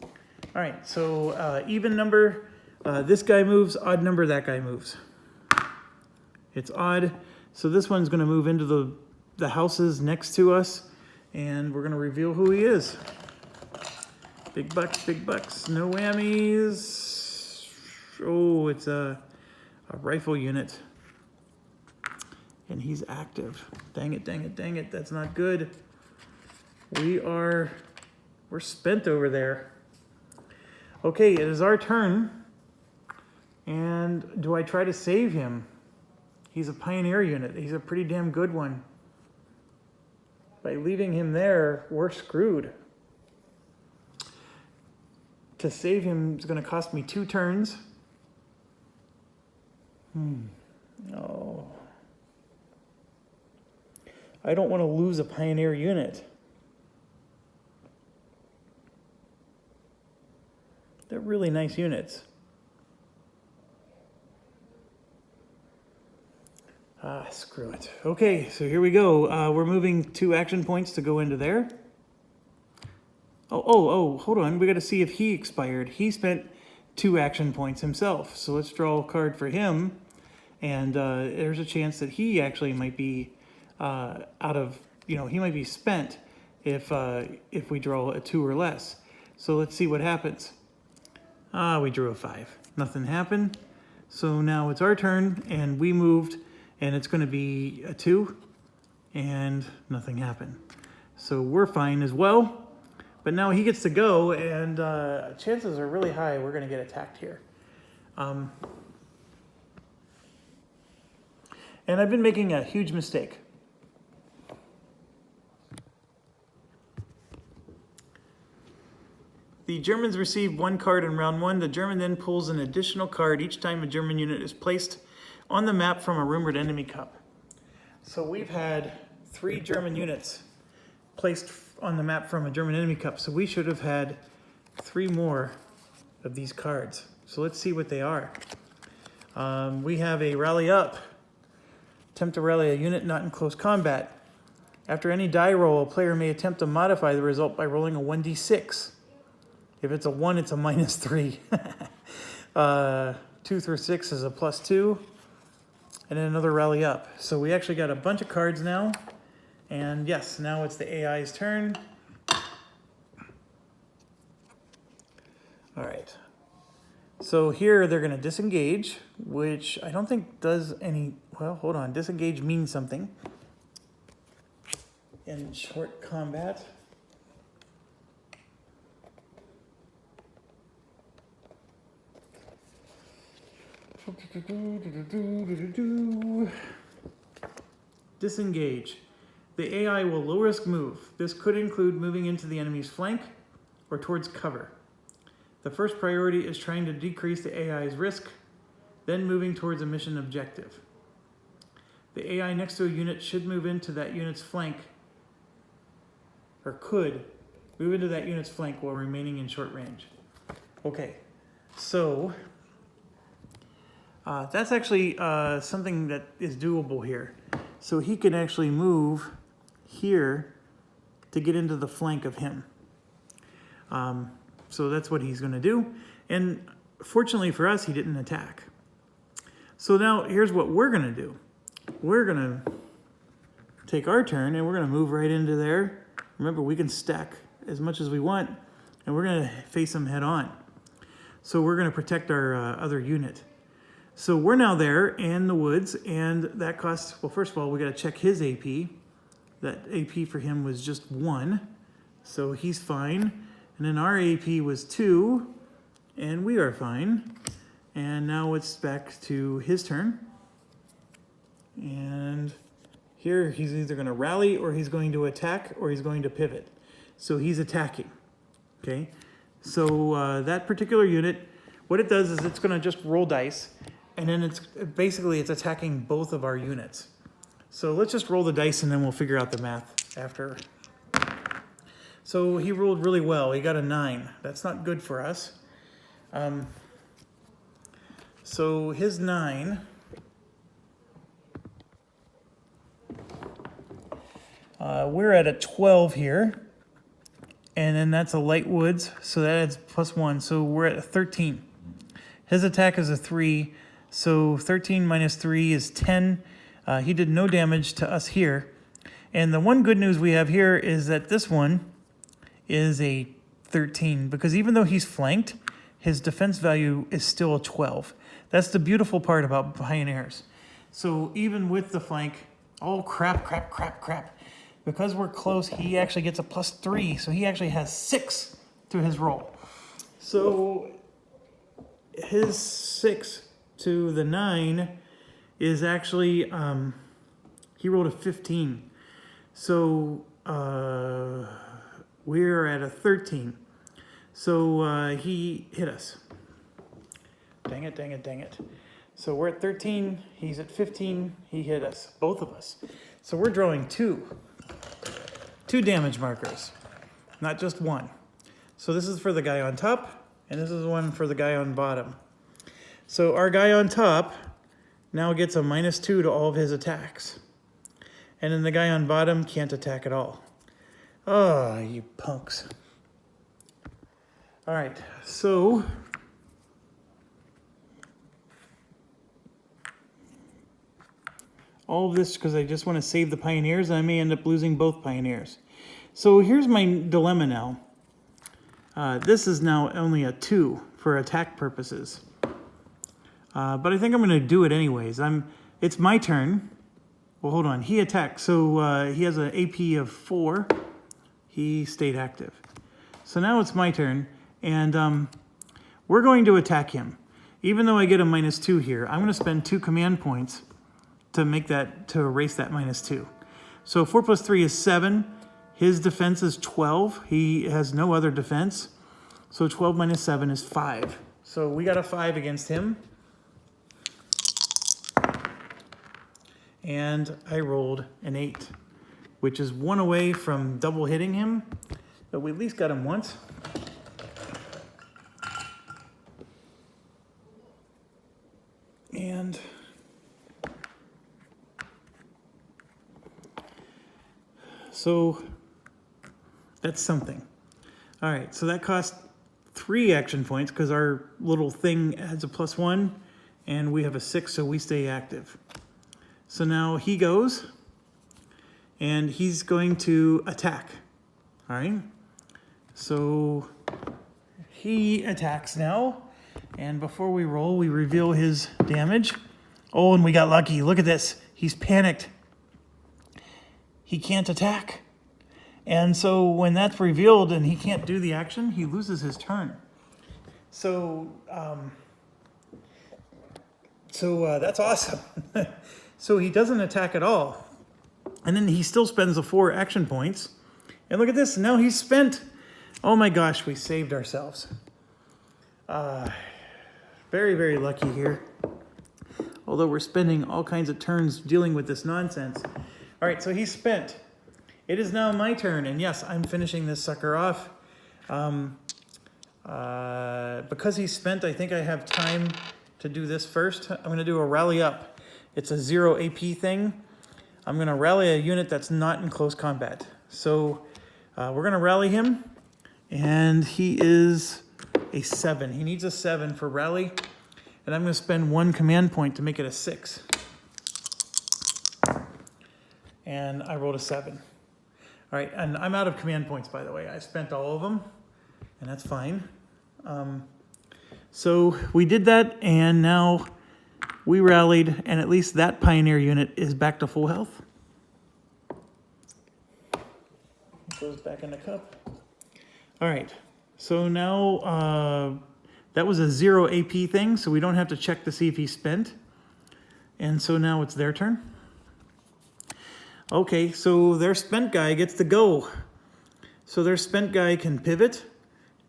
All right, so even number, this guy moves, odd number, that guy moves. It's odd, so this one's going to move into the houses next to us, and we're going to reveal who he is. Big bucks, no whammies. Oh, it's a rifle unit. And he's active. Dang it, that's not good. We're spent over there. Okay, it is our turn. And do I try to save him? He's a pioneer unit. He's a pretty damn good one. By leaving him there, we're screwed. To save him is going to cost me 2 turns. No. I don't want to lose a pioneer unit. They're really nice units. Screw it. Okay, so here we go. We're moving 2 action points to go into there. Oh, hold on. We got to see if he expired. He spent 2 action points himself. So let's draw a card for him. And there's a chance that he actually might be out of, he might be spent if we draw a 2 or less. So let's see what happens. We drew a 5. Nothing happened. So now it's our turn, and we moved, and it's going to be a 2. and nothing happened. So we're fine as well, but now he gets to go, and chances are really high we're gonna get attacked here. And I've been making a huge mistake. The Germans receive 1 card in round 1. The German then pulls an additional card each time a German unit is placed on the map from a rumored enemy cup. So we've had 3 German units placed on the map from a German enemy cup. So we should have had 3 more of these cards. So let's see what they are. We have a rally up. Attempt to rally a unit not in close combat. After any die roll, a player may attempt to modify the result by rolling a 1d6. If it's a 1, it's a -3. 2 through 6 is a +2. And then another rally up. So we actually got a bunch of cards now. And yes, now it's the AI's turn. All right. So here they're going to disengage, which I don't think does any... Well, hold on. Disengage means something in short combat. Disengage. The AI will low risk move. This could include moving into the enemy's flank or towards cover. The first priority is trying to decrease the AI's risk, then moving towards a mission objective. The AI next to a unit should move into that unit's flank, or could move into that unit's flank while remaining in short range. Okay, so that's actually something that is doable here. So he can actually move here to get into the flank of him. So that's what he's going to do. And fortunately for us, he didn't attack. So now here's what we're going to do. We're going to take our turn and we're going to move right into there. Remember, we can stack as much as we want and we're going to face him head on. So we're going to protect our other unit. So we're now there in the woods, and that costs, well, first of all, we got to check his AP. That AP for him was just 1, so he's fine. And then our AP was 2, and we are fine. And now it's back to his turn. And here he's either going to rally, or he's going to attack, or he's going to pivot. So he's attacking, okay? So that particular unit, what it does is it's going to just roll dice. And then it's attacking both of our units. So let's just roll the dice and then we'll figure out the math after. So he rolled really well. He got a 9. That's not good for us. So his 9. We're at a 12 here. And then that's a light woods. So that adds +1. So we're at a 13. His attack is a 3. So 13 minus 3 is 10. He did no damage to us here. And the one good news we have here is that this one is a 13, because even though he's flanked, his defense value is still a 12. That's the beautiful part about Pioneers. So even with the flank, oh crap. Because we're close, he actually gets a +3. So he actually has 6 to his roll. So his 6 to the 9 is actually, he rolled a 15. So we're at a 13. So he hit us. Dang it. So we're at 13, he's at 15, he hit us, both of us. So we're drawing 2 damage markers, not just 1. So this is for the guy on top, and this is one for the guy on bottom. So our guy on top now gets a -2 to all of his attacks. And then the guy on bottom can't attack at all. Oh, you punks. All right, so all of this because I just want to save the Pioneers, and I may end up losing both Pioneers. So here's my dilemma now. This is now only a 2 for attack purposes. But I think I'm going to do it anyways. It's my turn. well, hold on. He attacked. So he has an AP of 4. He stayed active. So now it's my turn. And we're going to attack him. Even though I get a -2 here, I'm going to spend 2 command points to make that, to erase that -2. So 4 plus 3 is 7. His defense is 12. He has no other defense. So 12 minus 7 is 5. So we got a 5 against him. And I rolled an 8, which is 1 away from double hitting him. But we at least got him once. And so that's something. All right, so that cost 3 action points because our little thing adds a +1 and we have a 6, so we stay active. So now he goes and he's going to attack. All right, so he attacks now. And before we roll, we reveal his damage. Oh, and we got lucky. Look at this. He's panicked. He can't attack. And so when that's revealed and he can't do the action, he loses his turn. So, that's awesome. So he doesn't attack at all. And then he still spends the 4 action points. And look at this. Now he's spent. Oh my gosh, we saved ourselves. Very, very lucky here. Although we're spending all kinds of turns dealing with this nonsense. All right, so he's spent. It is now my turn, and yes, I'm finishing this sucker off. Because he's spent, I think I have time to do this first. I'm going to do a rally up. It's a 0 AP thing. I'm going to rally a unit that's not in close combat. So we're going to rally him, and he is a 7. He needs a 7 for rally, and I'm going to spend 1 command point to make it a 6. And I rolled a 7. All right, and I'm out of command points, by the way. I spent all of them, and that's fine. So we did that, and now we rallied, and at least that Pioneer unit is back to full health. It goes back in the cup. All right, so now that was a 0 AP thing, so we don't have to check to see if he's spent. And so now it's their turn. Okay, so their spent guy gets to go. So their spent guy can pivot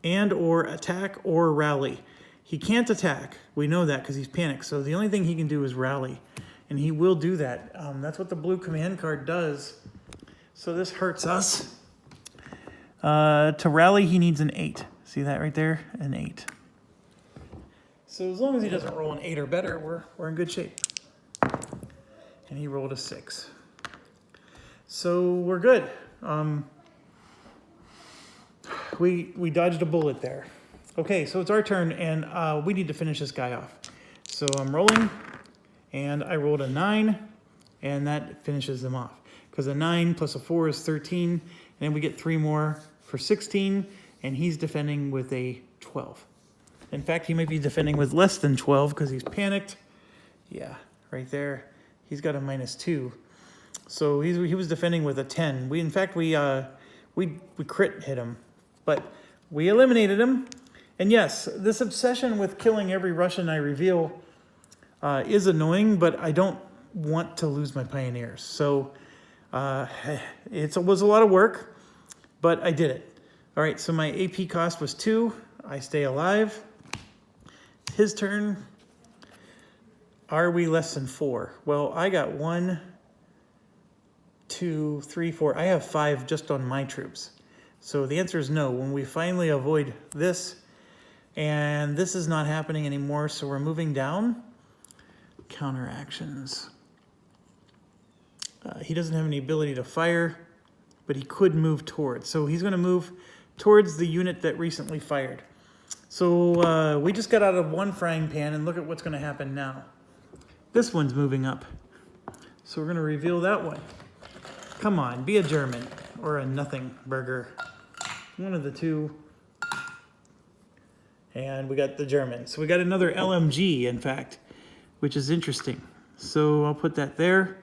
and or attack or rally. He can't attack. We know that because he's panicked. So the only thing he can do is rally. And he will do that. That's what the blue command card does. So this hurts us. To rally, he needs an 8. See that right there? An 8. So as long as he doesn't roll an 8 or better, we're in good shape. And he rolled a 6. So we're good. We dodged a bullet there. Okay, so it's our turn, and we need to finish this guy off. So I'm rolling, and I rolled a 9, and that finishes them off. Because a 9 plus a 4 is 13, and then we get 3 more for 16, and he's defending with a 12. In fact, he might be defending with less than 12 because he's panicked. Yeah, right there. He's got a -2. So he was defending with a 10. We crit hit him, but we eliminated him. And yes, this obsession with killing every Russian I reveal is annoying, but I don't want to lose my pioneers. So it was a lot of work, but I did it. All right, so my AP cost was 2. I stay alive. His turn. Are we less than 4? Well, I got 1, 2, 3, 4. I have 5 just on my troops. So the answer is no. When we finally avoid this, and this is not happening anymore, so we're moving down. Counteractions. He doesn't have any ability to fire, but he could move towards. So he's going to move towards the unit that recently fired. So we just got out of one frying pan, and look at what's going to happen now. This one's moving up. So we're going to reveal that one. Come on, be a German or a nothing burger. One of the two. And we got the German. So we got another LMG, in fact, which is interesting. So I'll put that there.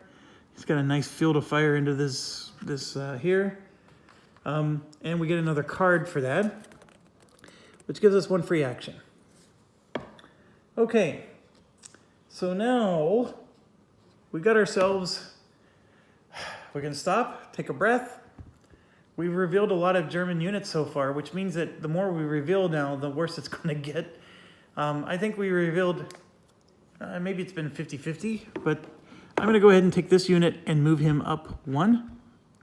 He's got a nice field of fire into this here. And we get another card for that, which gives us 1 free action. Okay, so now we got ourselves, we can stop, take a breath. We've revealed a lot of German units so far, which means that the more we reveal now, the worse it's going to get. I think we revealed, maybe it's been 50-50, but I'm going to go ahead and take this unit and move him up 1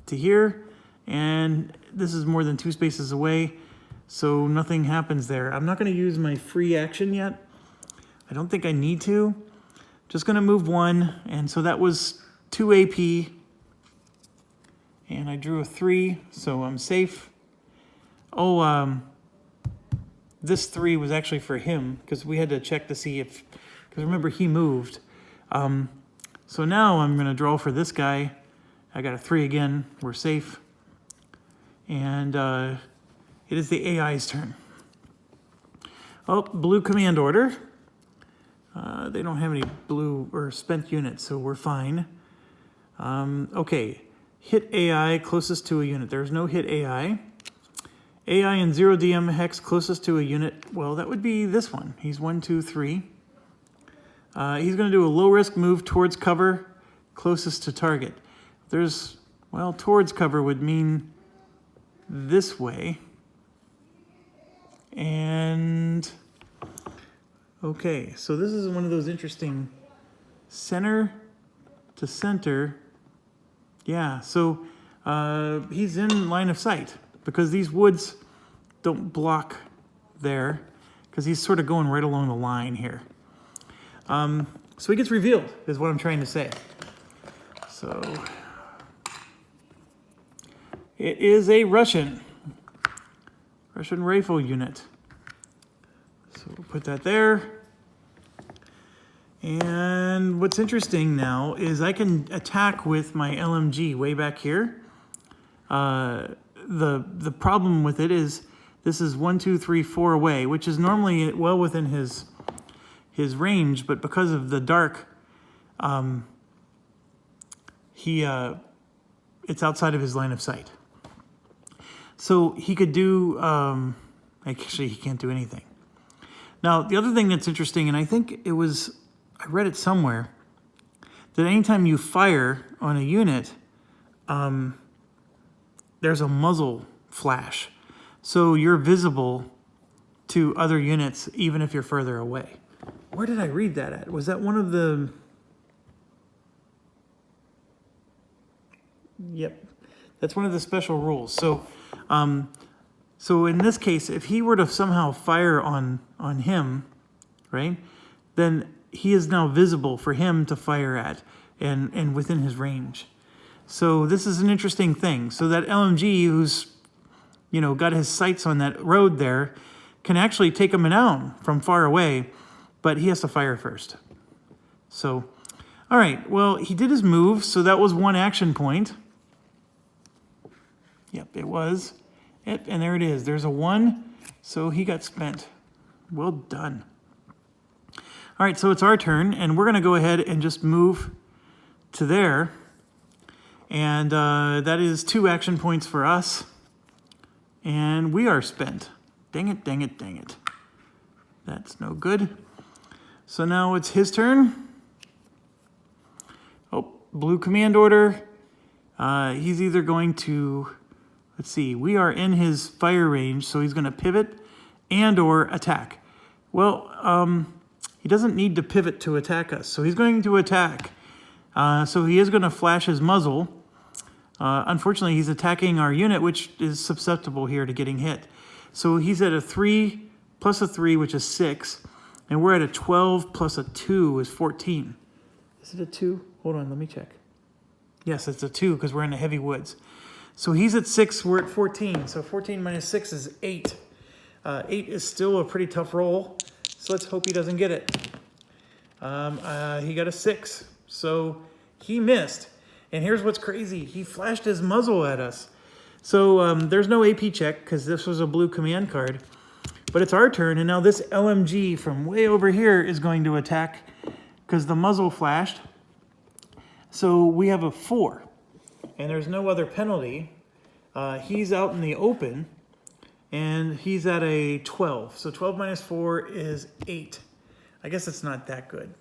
to here. And this is more than 2 spaces away, so nothing happens there. I'm not going to use my free action yet. I don't think I need to. Just going to move 1, and so that was 2 AP. And I drew a 3, so I'm safe. Oh, this 3 was actually for him, because we had to check to see if, because remember, he moved. So now I'm going to draw for this guy. I got a 3 again. We're safe. And it is the AI's turn. Oh, blue command order. They don't have any blue or spent units, so we're fine. Okay, hit AI closest to a unit. There's no hit AI. AI and 0 DM hex closest to a unit. Well, that would be this one. He's 1, 2, 3. He's going to do a low risk move towards cover, closest to target. There's, well, towards cover would mean this way. And okay, so this is one of those interesting center to center. Yeah, so he's in line of sight because these woods don't block there because he's sort of going right along the line here. So he gets revealed is what I'm trying to say. So it is a Russian rifle unit. So we'll put that there. And what's interesting now is I can attack with my LMG way back here. The problem with it is this is 1, 2, 3, 4 away, which is normally well within his range, but because of the dark, it's outside of his line of sight. So he could do, actually he can't do anything. Now, the other thing that's interesting, and I think it was, I read it somewhere, that anytime you fire on a unit, there's a muzzle flash. So you're visible to other units, even if you're further away. Where did I read that at? Was that one of the... Yep, that's one of the special rules. So, so in this case, if he were to somehow fire on him, right, then he is now visible for him to fire at and within his range. So this is an interesting thing. So that LMG who's, got his sights on that road there can actually take him down from far away, but he has to fire first. So, all right, well, he did his move, so that was 1 action point. Yep, it was. Yep, and there it is. There's a 1, so he got spent. Well done. All right, so it's our turn, and we're going to go ahead and just move to there. And that is 2 action points for us. And we are spent. Dang it, dang it, dang it. That's no good. So now it's his turn. Oh, blue command order. He's either going to... Let's see, we are in his fire range, so he's going to pivot and or attack. Well, he doesn't need to pivot to attack us, so he's going to attack. So he is going to flash his muzzle. Unfortunately, he's attacking our unit, which is susceptible here to getting hit. So he's at a 3 plus a 3, which is 6, and we're at a 12 plus a 2 is 14. Is it a 2? Hold on, let me check. Yes, it's a 2 because we're in the heavy woods. So he's at 6, we're at 14. So 14 minus 6 is 8. 8 is still a pretty tough roll, so let's hope he doesn't get it. He got a 6, so he missed. And here's what's crazy. He flashed his muzzle at us. So there's no AP check because this was a blue command card. But it's our turn, and now this LMG from way over here is going to attack because the muzzle flashed. So we have a 4, and there's no other penalty. He's out in the open, and he's at a 12. So 12 minus 4 is 8. I guess it's not that good.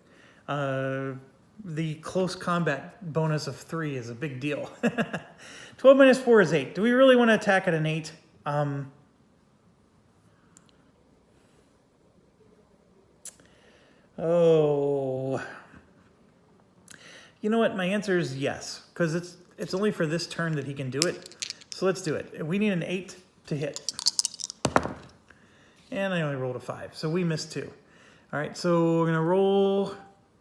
The close combat bonus of 3 is a big deal. 12 minus 4 is 8. Do we really want to attack at an 8? Oh, you know what? My answer is yes, because it's only for this turn that he can do it. So let's do it. We need an 8 to hit. And I only rolled a 5, so we missed 2. All right, so we're gonna roll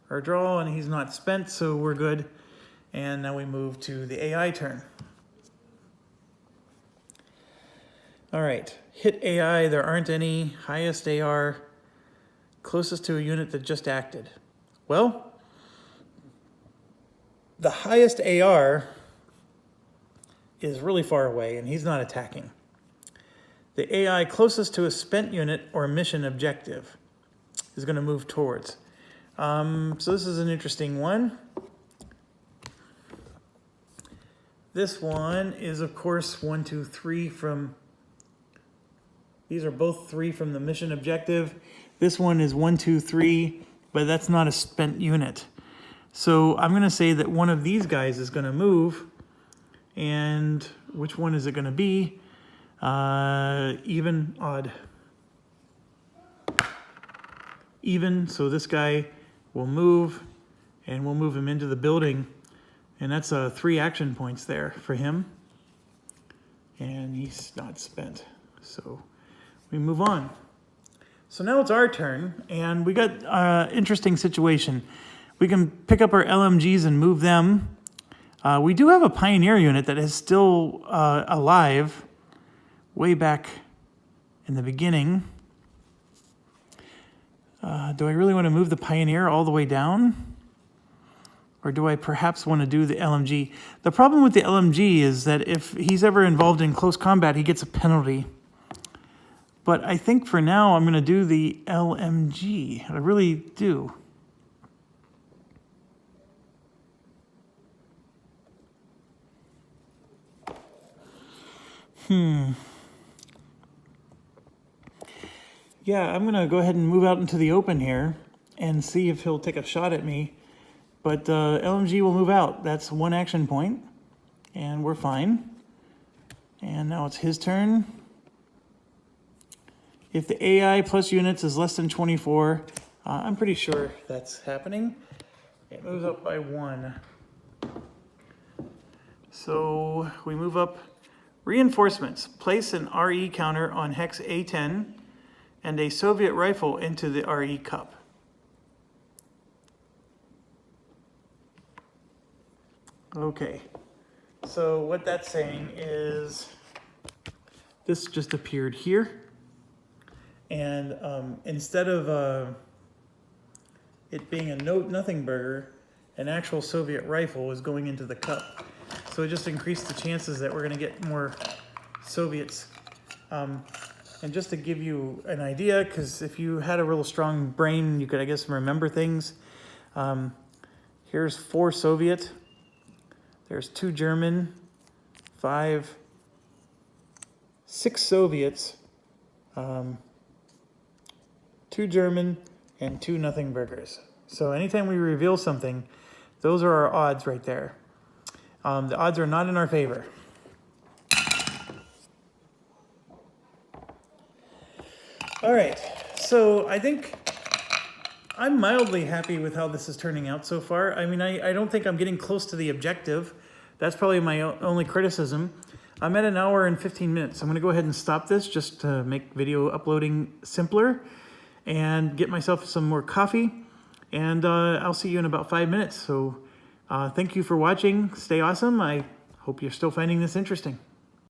our draw, and he's not spent, so we're good. And now we move to the AI turn. All right, hit AI, there aren't any. Highest AR, closest to a unit that just acted. Well, the highest AR is really far away, and he's not attacking. The AI closest to a spent unit or mission objective is going to move towards. So this is an interesting one. This one is, of course, 1, 2, 3 from... These are both 3 from the mission objective. This one is 1, 2, 3, but that's not a spent unit. So I'm going to say that one of these guys is going to move. And which one is it going to be? Even, odd. Even, so this guy will move, and we'll move him into the building. And that's 3 action points there for him. And he's not spent. So we move on. So now it's our turn, and we got an interesting situation. We can pick up our LMGs and move them. We do have a Pioneer unit that is still alive way back in the beginning. Do I really want to move the Pioneer all the way down? Or do I perhaps want to do the LMG? The problem with the LMG is that if he's ever involved in close combat, he gets a penalty. But I think for now, I'm going to do the LMG. I really do. Yeah, I'm going to go ahead and move out into the open here and see if he'll take a shot at me. But LMG will move out. That's 1 action point, and we're fine. And now it's his turn. If the AI plus units is less than 24, I'm pretty sure that's happening. It moves up by 1. So we move up. Reinforcements. Place an RE counter on hex A10 and a Soviet rifle into the RE cup. Okay, so what that's saying is this just appeared here, and instead of it being a nothing burger, an actual Soviet rifle is going into the cup. So it just increased the chances that we're going to get more Soviets. And just to give you an idea, because if you had a real strong brain, you could, I guess, remember things. Here's 4 Soviet. There's 2 German, 5, 6 Soviets, 2 German, and 2 nothing burgers. So anytime we reveal something, those are our odds right there. The odds are not in our favor. All right, so I think I'm mildly happy with how this is turning out so far. I mean, I don't think I'm getting close to the objective. That's probably my only criticism. I'm at 1 hour and 15 minutes. I'm gonna go ahead and stop this just to make video uploading simpler and get myself some more coffee. And I'll see you in about 5 minutes. So thank you for watching. Stay awesome. I hope you're still finding this interesting.